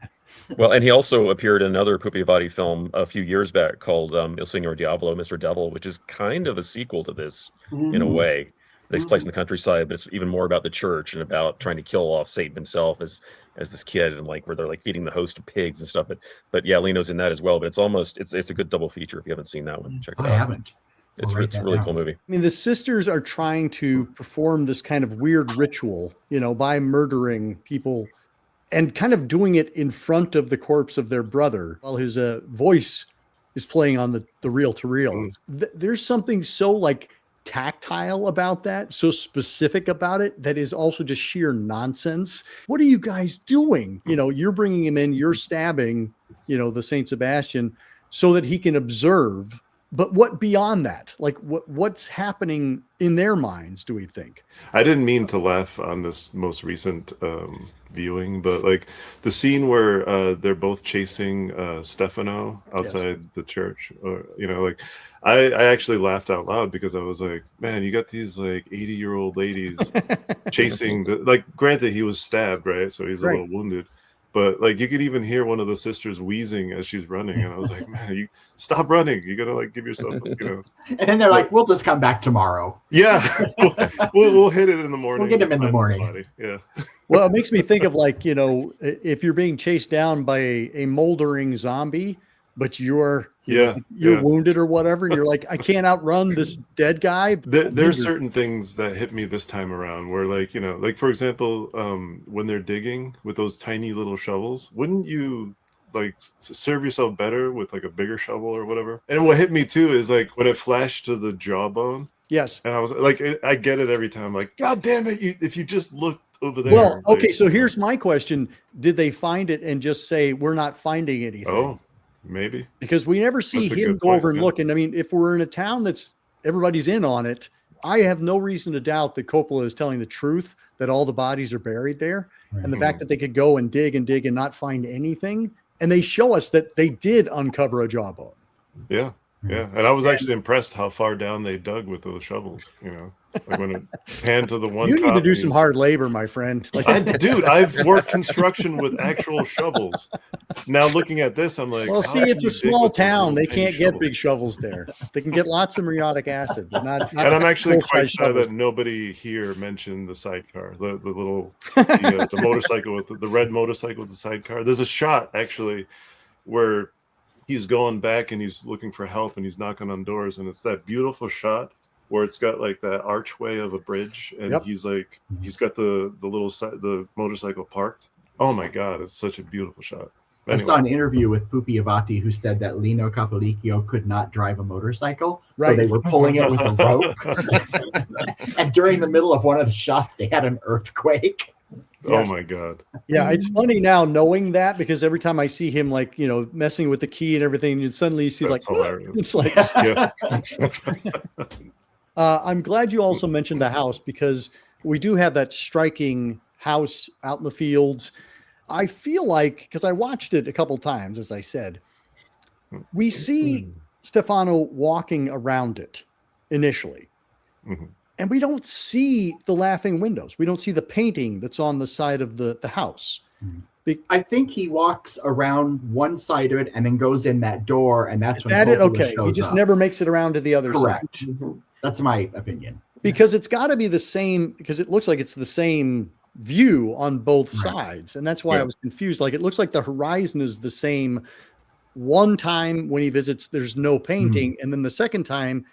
Well, and he also appeared in another Pupi Avati film a few years back called Il Signor Diavolo, Mr. Devil, which is kind of a sequel to this in a way. It takes place in the countryside, but it's even more about the church and about trying to kill off Satan himself as this kid, and like where they're like feeding the host to pigs and stuff. But yeah, Lino's in that as well. But it's a good double feature if you haven't seen that one. Check it out. I haven't. It's a really cool movie. I mean, the sisters are trying to perform this kind of weird ritual, by murdering people and kind of doing it in front of the corpse of their brother while his voice is playing on the reel-to-reel. There's something so like tactile about that, so specific about it, that is also just sheer nonsense. What are you guys doing? You're bringing him in, you're stabbing, the Saint Sebastian so that he can observe. But what beyond that? Like what's happening in their minds, do we think? I didn't mean to laugh on this most recent viewing, but like the scene where they're both chasing Stefano outside the church, or like I actually laughed out loud because I was like, man, you got these like 80-year-old ladies chasing granted he was stabbed, right? So he's a little wounded. But like you could even hear one of the sisters wheezing as she's running, and I was like, "Man, you stop running! You gotta like give yourself, And then they're like, "We'll just come back tomorrow." Yeah, we'll hit it in the morning. We'll get him in the morning. Yeah. Well, it makes me think of like if you're being chased down by a moldering zombie, but you're wounded or whatever, and you're like, I can't outrun this dead guy. There's certain things that hit me this time around where like for example, when they're digging with those tiny little shovels, wouldn't you like serve yourself better with like a bigger shovel or whatever? And what hit me too is like when it flashed to the jawbone. Yes. And I was like, I get it every time. Like, God damn it! If you just looked over there. Well, okay. So here's my question: did they find it and just say we're not finding anything? Oh. Maybe because we never see him go over and look. And I mean, if we're in a town that's everybody's in on it, I have no reason to doubt that Coppola is telling the truth, that all the bodies are buried there. And the fact that they could go and dig and not find anything. And they show us that they did uncover a jawbone. Yeah. Yeah. And I was actually impressed how far down they dug with those shovels, like when it panned to the one. You need to do some hard labor, my friend. Dude, I've worked construction with actual shovels. Now looking at this, I'm like, well, see, it's a small town. They can't get big shovels there. They can get lots of muriatic acid, but not and I'm actually quite sure that nobody here mentioned the sidecar, the little the motorcycle with the red motorcycle with the sidecar. There's a shot actually where he's going back and he's looking for help and he's knocking on doors, and it's that beautiful shot where it's got like that archway of a bridge, and he's got the motorcycle parked. Oh my God, it's such a beautiful shot. Anyway. I saw an interview with Pupi Avati who said that Lino Capolicchio could not drive a motorcycle, so they were pulling it with a rope. And during the middle of one of the shots, they had an earthquake. Oh my God. Yeah, it's funny now knowing that, because every time I see him like, messing with the key and everything, and suddenly you see that's like, hilarious. It's like, I'm glad you also mentioned the house, because we do have that striking house out in the fields. I feel like, because I watched it a couple times, as I said, we see Stefano walking around it initially. Mm-hmm. And we don't see the laughing windows. We don't see the painting that's on the side of the house. I think he walks around one side of it and then goes in that door, and that's when he just never makes it around to the other side. Mm-hmm. That's my opinion. Because it's got to be the same, because it looks like it's the same view on both sides. And that's why I was confused. Like, it looks like the horizon is the same. One time when he visits, there's no painting. And then the second time,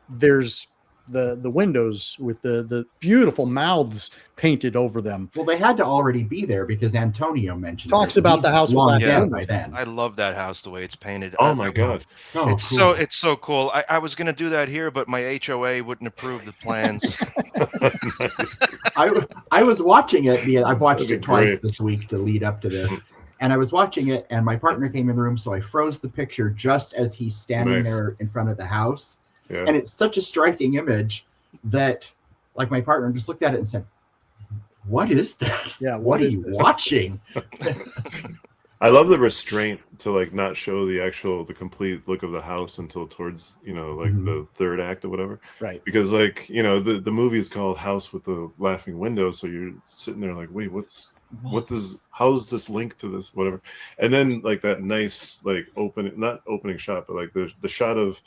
there's the windows with the beautiful mouths painted over them. Well, they had to already be there because Antonio mentioned talks about the house long dead by then. I love that house the way it's painted. Oh my God, it's so cool. I was going to do that here, but my HOA wouldn't approve the plans. I was watching it. I've watched it twice this week to lead up to this. And I was watching it, and my partner came in the room, so I froze the picture just as he's standing there in front of the house. Yeah. And it's such a striking image that, like, my partner just looked at it and said, what is this? Yeah, what are is you this? watching? I love the restraint to like not show the complete look of the house until towards, like the third act or whatever. Right. Because like, the movie is called House with the Laughing Window. So you're sitting there like, wait, how's this linked to this, whatever. And then like that nice, like not opening shot, but like the shot of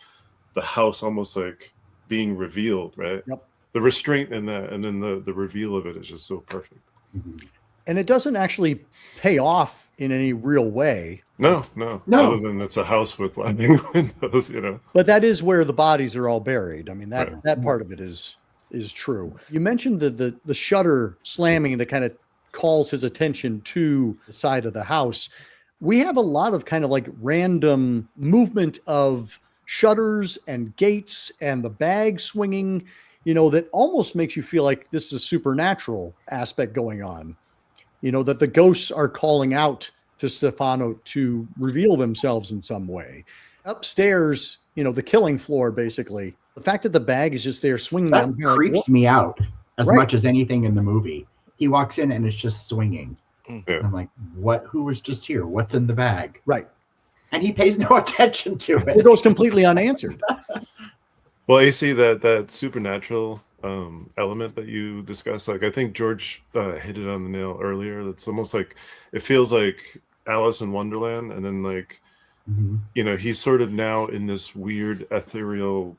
the house almost like being revealed, right? Yep. The restraint in that, and then the reveal of it is just so perfect. And it doesn't actually pay off in any real way. No. Other than it's a house with laughing windows, But that is where the bodies are all buried. I mean, that Right. that part of it is true. You mentioned the shutter slamming that kind of calls his attention to the side of the house. We have a lot of kind of like random movement of shutters and gates and the bag swinging, that almost makes you feel like this is a supernatural aspect going on. That the ghosts are calling out to Stefano to reveal themselves in some way. Upstairs, the killing floor, basically. The fact that the bag is just there swinging. That creeps me out as Right. much as anything in the movie. He walks in and it's just swinging. Yeah. I'm like, who was just here? What's in the bag? Right. And he pays no attention to It it. goes completely unanswered. Well, AC, that supernatural element that you discussed, like I think George hit it on the nail earlier. That's almost like it feels like Alice in Wonderland, and then like he's sort of now in this weird ethereal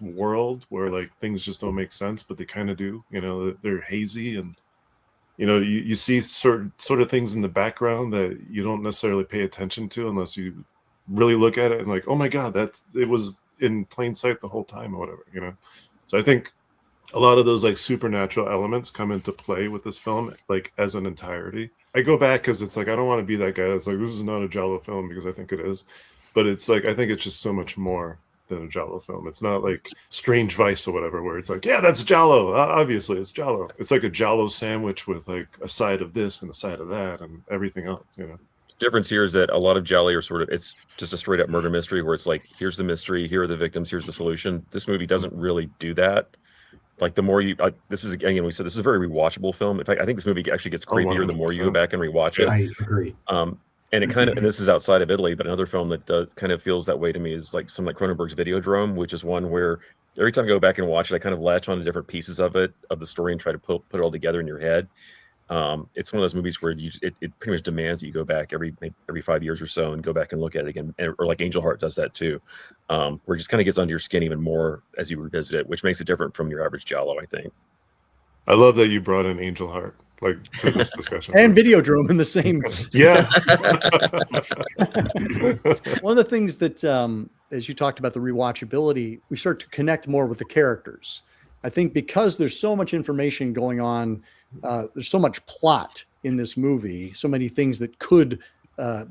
world where like things just don't make sense, but they kind of do. They're hazy, and you see sort of things in the background that you don't necessarily pay attention to unless you really look at it and like, oh my god, it was in plain sight the whole time or whatever. So I think a lot of those like supernatural elements come into play with this film, like as an entirety. I go back because it's like, I don't want to be that guy that's like, this is not a Giallo film, because I think it is, but it's like, I think it's just so much more than a Giallo film. It's not like Strange Vice or whatever, where it's like, yeah, that's Giallo. Obviously it's Giallo. It's like a Giallo sandwich with like a side of this and a side of that and everything else, The difference here is that a lot of Giallo are sort of, it's just a straight up murder mystery where it's like, here's the mystery, here are the victims, here's the solution. This movie doesn't really do that. Like the more you, this is, again, we said this is a very rewatchable film. In fact, I think this movie actually gets creepier the more you go back and rewatch it. I agree. And it kind of, and this is outside of Italy, but another film that kind of feels that way to me is like some like Cronenberg's Videodrome, which is one where every time I go back and watch it, I kind of latch on to different pieces of the story and try to put it all together in your head. It's one of those movies where it pretty much demands that you go back every 5 years or so and go back and look at it again, or like Angel Heart does that too, where it just kind of gets under your skin even more as you revisit it, which makes it different from your average Giallo, I think. I love that you brought in Angel Heart like to this discussion. And Videodrome in the same. Yeah. One of the things that, as you talked about the rewatchability, we start to connect more with the characters. I think because there's so much information going on, there's so much plot in this movie, so many things that could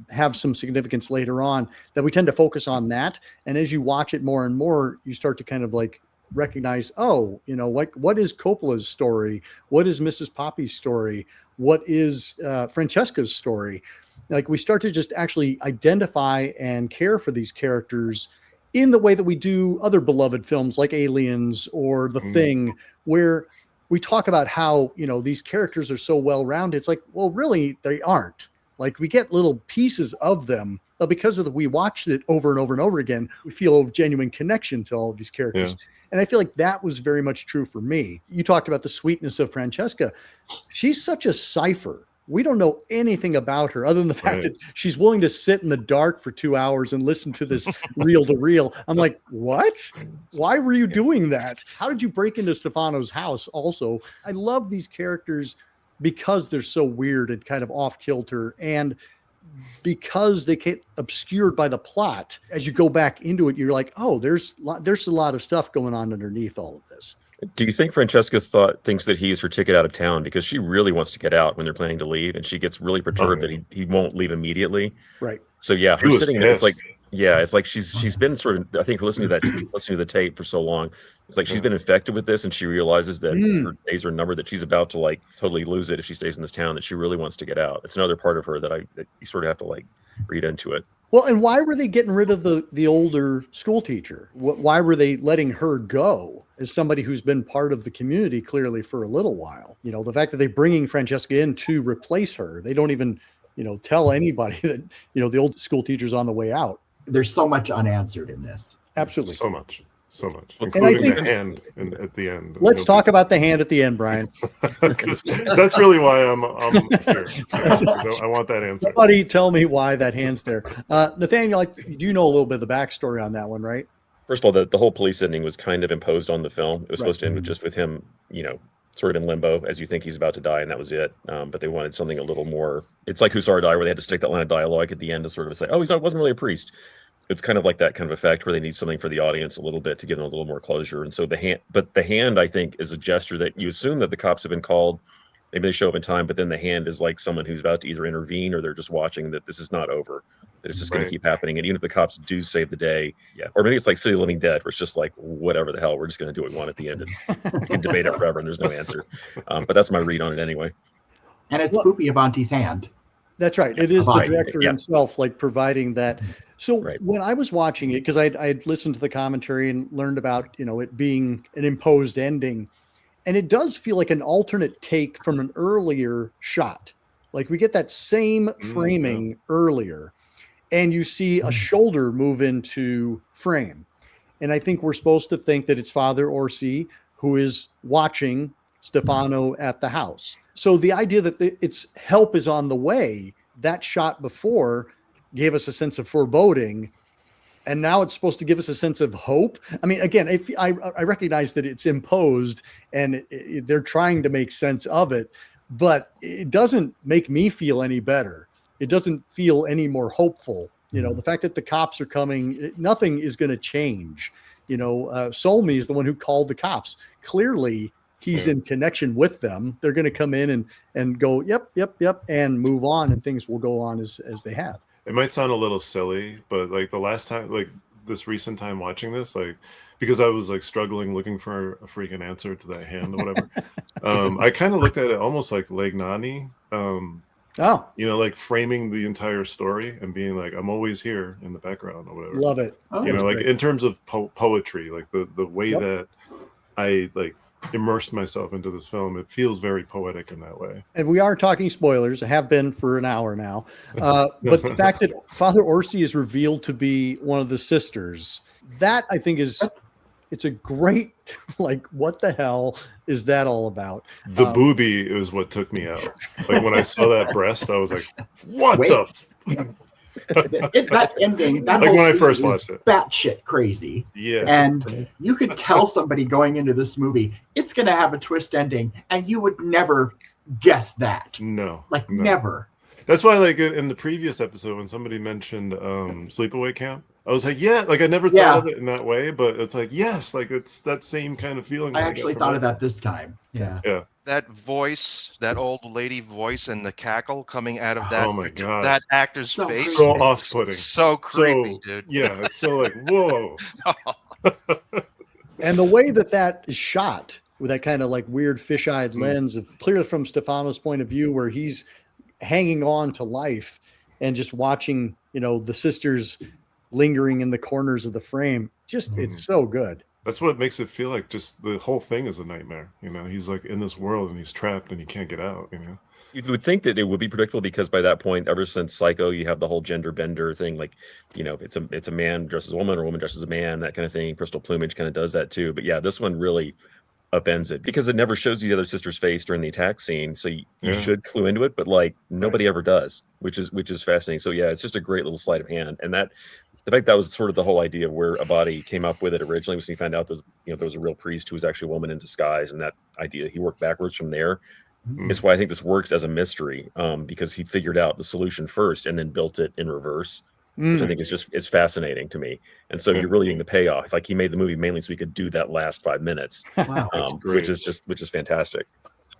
have some significance later on, that we tend to focus on that. And as you watch it more and more, you start to kind of like recognize, like what is Coppola's story? What is Mrs. Poppy's story? What is Francesca's story? Like we start to just actually identify and care for these characters in the way that we do other beloved films like Aliens or The Thing, where we talk about how, these characters are so well-rounded. It's like, well, really, they aren't. Like we get little pieces of them, but because we watched it over and over and over again, we feel a genuine connection to all of these characters. Yeah. And I feel like that was very much true for me. You talked about the sweetness of Francesca. She's such a cipher. We don't know anything about her other than the fact that she's willing to sit in the dark for 2 hours and listen to this reel to reel. I'm like, what? Why were you doing that? How did you break into Stefano's house? Also, I love these characters because they're so weird and kind of off kilter, and because they get obscured by the plot. As you go back into it, you're like, oh, there's a lot of stuff going on underneath all of this. Do you think Francesca thinks that he is her ticket out of town, because she really wants to get out when they're planning to leave, and she gets really perturbed that he won't leave immediately? Right. So yeah, her sitting there, it's like she's been sort of, I think, listening to the tape for so long. It's like she's been infected with this, and she realizes that her days are numbered, that she's about to like totally lose it if she stays in this town, that she really wants to get out. It's another part of her that you sort of have to like read into it. Well, and why were they getting rid of the older school teacher? Why were they letting her go? as somebody who's been part of the community clearly for a little while. You know, the fact that they're bringing Francesca in to replace her, they don't even, you know, tell anybody that, you know, the old school teacher's on the way out. There's so much unanswered in this. Absolutely. So much, Well, including the hand at the end. Let's talk about the hand at the end, Brian. 'Cause that's really why I'm here. I want that answer. Somebody tell me why that hand's there. Nathaniel, you know a little bit of the backstory on that one, right? First of all, the whole police ending was kind of imposed on the film. It was supposed to end with him, you know, sort of in limbo as you think he's about to die, and that was it. But they wanted something a little more. It's like Who Saw Her Die, where they had to stick that line of dialogue at the end to sort of say, "Oh, wasn't really a priest." It's kind of like that kind of effect where they need something for the audience a little bit to give them a little more closure. And so the hand, I think, is a gesture that you assume that the cops have been called. Maybe they show up in time, but then the hand is like someone who's about to either intervene or they're just watching that this is not over, that it's just going to keep happening. And even if the cops do save the day, or maybe it's like City of the Living Dead, where it's just like, whatever the hell, we're just going to do what we want at the end. And we can debate it forever and there's no answer. But that's my read on it anyway. And it's Pupi Avanti's hand. That's right. It is the director Yeah. himself, like providing that. So Right. when I was watching it, because I'd listened to the commentary and learned about, you know, it being an imposed ending, and it does feel like an alternate take from an earlier shot. Like we get that same framing earlier, and you see a shoulder move into frame. And I think we're supposed to think that it's Father Orsi who is watching Stefano at the house. So the idea that its help is on the way, that shot before gave us a sense of foreboding, and now it's supposed to give us a sense of hope. I mean, again, if I recognize that it's imposed and they're trying to make sense of it, but it doesn't make me feel any better. It doesn't feel any more hopeful. You know, the fact that the cops are coming, nothing is going to change. You know, Solmi is the one who called the cops. Clearly, he's in connection with them. They're going to come in and go, yep, and move on, and things will go on as they have. It might sound a little silly, but like the last time, like this recent time watching this, like because I was like struggling looking for a freaking answer to that hand or whatever, I kind of looked at it almost like Legnani, you know, like framing the entire story and being like, I'm always here in the background or whatever. Love it. You know, like in terms of poetry, like the way that I like immersed myself into this film, it feels very poetic in that way. And we are talking spoilers, have been for an hour now. But the fact that Father Orsi is revealed to be one of the sisters, that I think it's a great, like, what the hell is that all about? The booby is what took me out. Like when I saw that breast, I was like, what the that ending, that like whole when I scene first is watched it. batshit crazy. Yeah. And you could tell somebody going into this movie, it's going to have a twist ending, and you would never guess that. No. Never. That's why, like, in the previous episode, when somebody mentioned Sleepaway Camp, I was like, yeah, like I never thought of it in that way, but it's like, yes, like it's that same kind of feeling. I actually thought of that this time. Yeah. That voice, that old lady voice, and the cackle coming out of that. Oh my God. That actor's face. So off-putting. So creepy, dude. Yeah, it's so like, whoa. And the way that is shot with that kind of like weird fish-eyed lens, of clearly from Stefano's point of view, where he's hanging on to life and just watching, you know, the sisters lingering in the corners of the frame. Just it's so good. That's what makes it feel like just the whole thing is a nightmare. You know, he's like in this world and he's trapped and he can't get out, you know. You would think that it would be predictable because by that point, ever since Psycho, you have the whole gender bender thing. Like, you know, it's a man dressed as a woman or a woman dressed as a man, that kind of thing. Crystal Plumage kind of does that too. But yeah, this one really upends it because it never shows you the other sister's face during the attack scene. So you should clue into it, but like nobody ever does, which is fascinating. So yeah, it's just a great little sleight of hand. And that the fact that was sort of the whole idea of where Avati came up with it originally was he found out there was a real priest who was actually a woman in disguise, and that idea he worked backwards from there. Is why I think this works as a mystery, because he figured out the solution first and then built it in reverse, which I think is fascinating to me. And so you're really getting the payoff. Like he made the movie mainly so he could do that last 5 minutes, which is fantastic.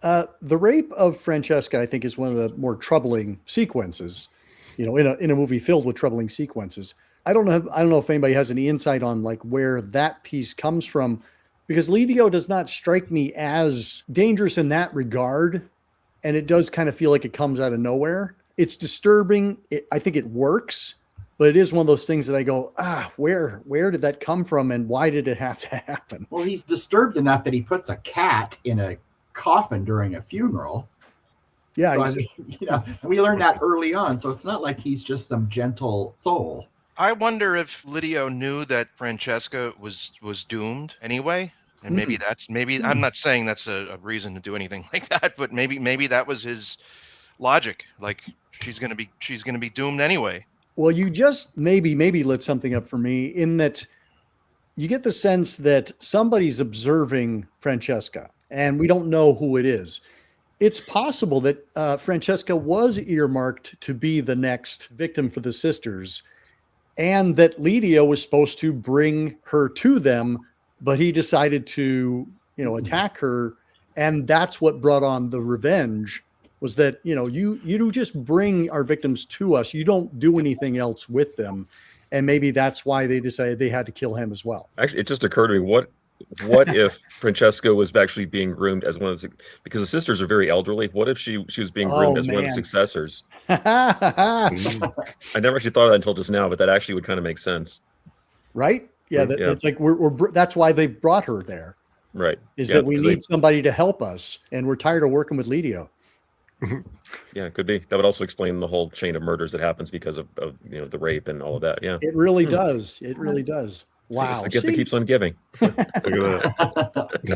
The rape of Francesca, I think, is one of the more troubling sequences, you know, in a movie filled with troubling sequences. I don't know if anybody has any insight on like where that piece comes from, because Lidio does not strike me as dangerous in that regard. And it does kind of feel like it comes out of nowhere. It's disturbing. I think it works, but it is one of those things that I go, where did that come from, and why did it have to happen? Well, he's disturbed enough that he puts a cat in a coffin during a funeral. Yeah, so, I mean, we learned that early on, so it's not like he's just some gentle soul. I wonder if Lidio knew that Francesca was doomed anyway, and maybe I'm not saying that's a reason to do anything like that, but maybe that was his logic. Like she's gonna be doomed anyway. Well, you just maybe lit something up for me in that you get the sense that somebody's observing Francesca, and we don't know who it is. It's possible that Francesca was earmarked to be the next victim for the sisters, and that Lidio was supposed to bring her to them, but he decided to, attack her, and that's what brought on the revenge. Was that, you just bring our victims to us. You don't do anything else with them. And maybe that's why they decided they had to kill him as well. Actually, it just occurred to me, what if Francesca was actually being groomed as one of the, because the sisters are very elderly. What if she was being groomed as one of the successors? I never actually thought of that until just now, but that actually would kind of make sense. Right? Yeah. It's like that's why they brought her there. Right. Is that we need somebody to help us, and we're tired of working with Lidio. Yeah, it could be. That would also explain the whole chain of murders that happens because of the rape and all of that. Yeah, it really does. It really does. Wow, it's the gift that keeps on giving. Look at that.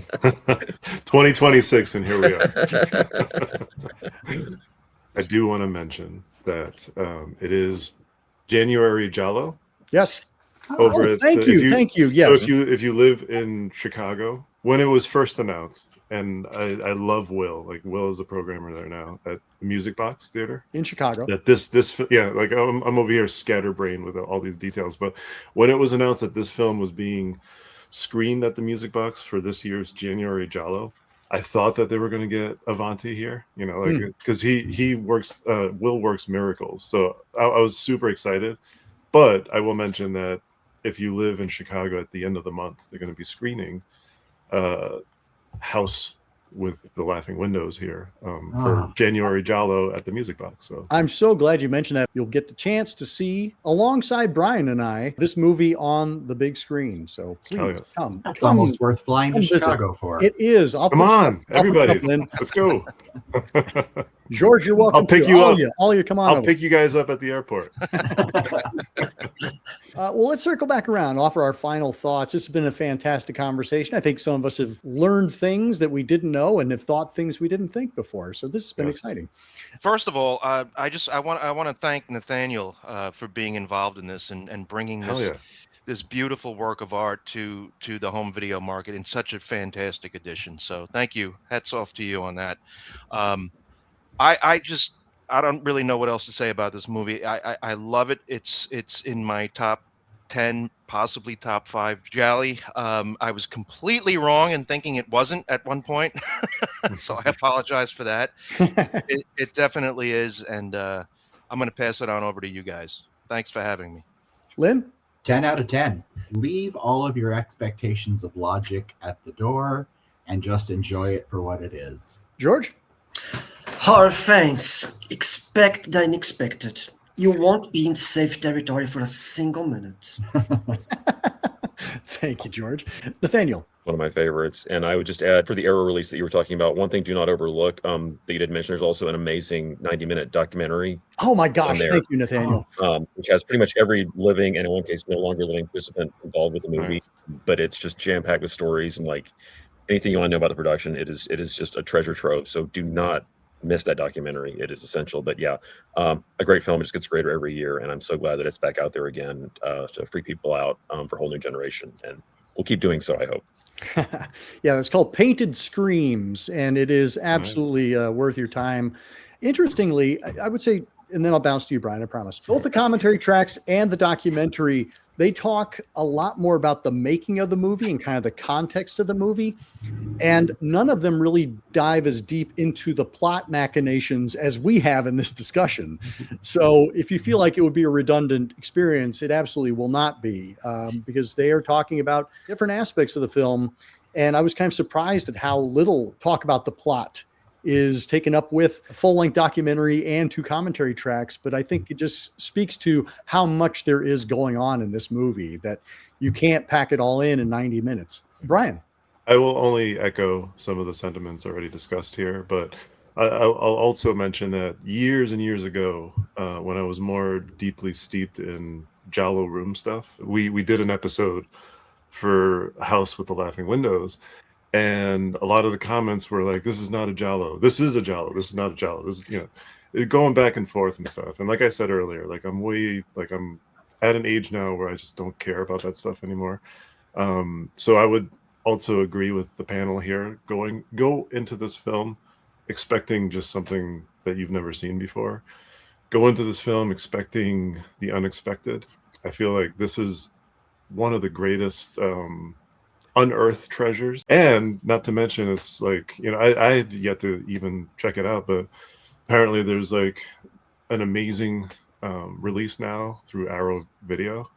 2026, and here we are. I do want to mention that it is January Giallo. Yes. Thank you. Yes. So if you live in Chicago, when it was first announced, and I love Will. Like Will is the programmer there now at the Music Box Theater in Chicago. That like I'm over here scatterbrained with all these details. But when it was announced that this film was being screened at the Music Box for this year's January Giallo, I thought that they were going to get Avanti here. Because he works Will works miracles. So I was super excited. But I will mention that if you live in Chicago at the end of the month, they're going to be screening House with the Laughing Windows here for January Giallo at the Music Box. So I'm so glad you mentioned that. You'll get the chance to see, alongside Brian and I, this movie on the big screen. So please come. It's almost worth flying to Chicago for. It is. Come on, everybody. Let's go. George, you're welcome. I'll pick you up. All you come on. I'll pick you guys up at the airport. Well, let's circle back around, offer our final thoughts. This has been a fantastic conversation. I think some of us have learned things that we didn't know and have thought things we didn't think before. So this has been exciting. First of all, I want to thank Nathaniel for being involved in this and bringing this beautiful work of art to the home video market in such a fantastic edition. So thank you. Hats off to you on that. I don't really know what else to say about this movie. I love it. It's in my top 10, possibly top 5 Gialli. I was completely wrong in thinking it wasn't at one point. So I apologize for that. It definitely is. And I'm going to pass it on over to you guys. Thanks for having me. Lynn? 10 out of 10. Leave all of your expectations of logic at the door and just enjoy it for what it is. George? Horror fans, expect the unexpected. You won't be in safe territory for a single minute. Thank you, George. Nathaniel? One of my favorites. And I would just add, for the Arrow release that you were talking about, one thing do not overlook that you did mention, there's also an amazing 90-minute documentary. Oh my gosh, thank you, Nathaniel. Which has pretty much every living, and in one case, no longer living participant involved with the movie. Nice. But it's just jam-packed with stories and like anything you want to know about the production. It is just a treasure trove. So do not miss that documentary. It is essential. But yeah, a great film. It just gets greater every year. And I'm so glad that it's back out there again to freak people out for a whole new generation. And we'll keep doing so, I hope. Yeah, it's called Painted Screams, and it is absolutely worth your time. Interestingly, I would say, and then I'll bounce to you, Brian, I promise. Both the commentary tracks and the documentary, they talk a lot more about the making of the movie and kind of the context of the movie. And none of them really dive as deep into the plot machinations as we have in this discussion. So if you feel like it would be a redundant experience, it absolutely will not be, because they are talking about different aspects of the film. And I was kind of surprised at how little talk about the plot is taken up with a full-length documentary and 2 commentary tracks, but I think it just speaks to how much there is going on in this movie that you can't pack it all in 90 minutes. Brian. I will only echo some of the sentiments already discussed here, but I'll also mention that years and years ago, when I was more deeply steeped in Giallo room stuff, we did an episode for House with the Laughing Windows, and a lot of the comments were like, "This is not a Giallo. This is a Giallo. This is not a Giallo." This is, going back and forth and stuff. And like I said earlier, like I'm at an age now where I just don't care about that stuff anymore. So I would also agree with the panel here. Go into this film expecting just something that you've never seen before. Go into this film expecting the unexpected. I feel like this is one of the greatest unearthed treasures. And not to mention, it's like, I have yet to even check it out, but apparently there's like an amazing release now through Arrow Video,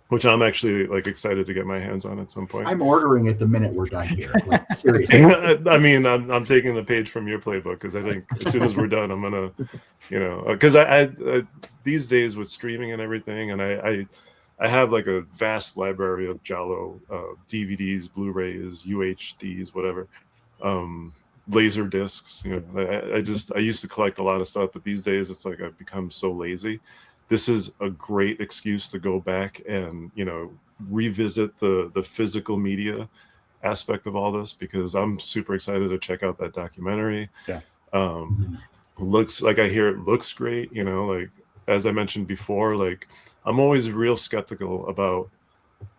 which I'm actually like excited to get my hands on at some point. I'm ordering it the minute we're done here. Like, seriously. I mean, I'm taking a page from your playbook, because I think as soon as we're done, I'm gonna, because I these days with streaming and everything, and I have like a vast library of Giallo DVDs, Blu-rays, UHDs, whatever, laser discs. I used to collect a lot of stuff, but these days it's like I've become so lazy. This is a great excuse to go back and revisit the physical media aspect of all this, because I'm super excited to check out that documentary. Yeah. Looks like, I hear it looks great. Like as I mentioned before, like I'm always real skeptical about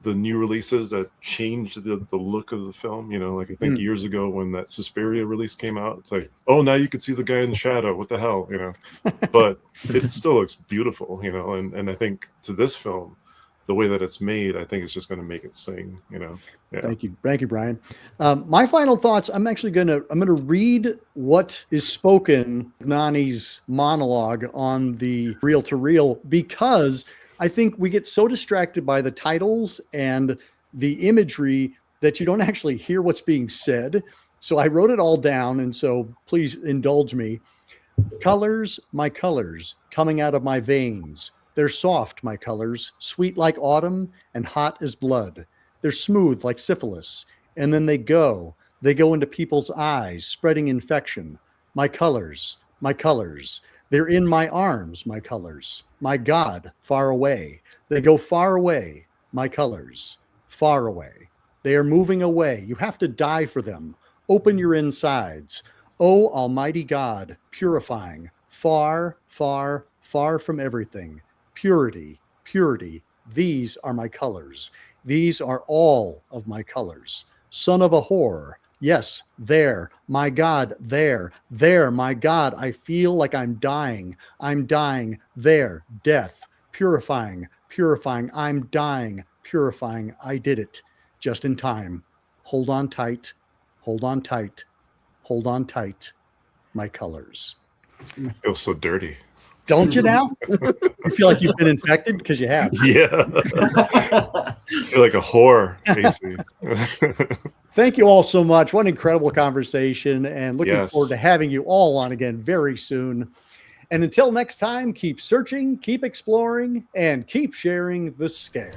the new releases that change the look of the film. Like I think years ago when that Suspiria release came out, it's like, oh, now you can see the guy in the shadow. What the hell, But it still looks beautiful, and I think to this film, the way that it's made, I think it's just going to make it sing, Yeah. Thank you, Brian. My final thoughts. I'm gonna read what is spoken, Nani's monologue on the reel to reel, because I think we get so distracted by the titles and the imagery that you don't actually hear what's being said. So I wrote it all down, and so please indulge me. Colors, my colors, coming out of my veins. They're soft, my colors, sweet like autumn and hot as blood. They're smooth like syphilis, and then they go into people's eyes, spreading infection. My colors, they're in my arms, my colors. My God, far away. They go far away, my colors, far away. They are moving away. You have to die for them. Open your insides. Oh, Almighty God, purifying, far, far, far from everything. Purity, purity. These are my colors. These are all of my colors. Son of a whore. Yes, there, my God, there, my God, I feel like I'm dying, there, death, purifying, I'm dying, purifying, I did it, just in time, hold on tight, my colors. It feels so dirty. Don't you now? You feel like you've been infected? Because you have. Yeah. You're like a whore, AC. Thank you all so much. What an incredible conversation, and looking forward to having you all on again very soon. And until next time, keep searching, keep exploring, and keep sharing the scare.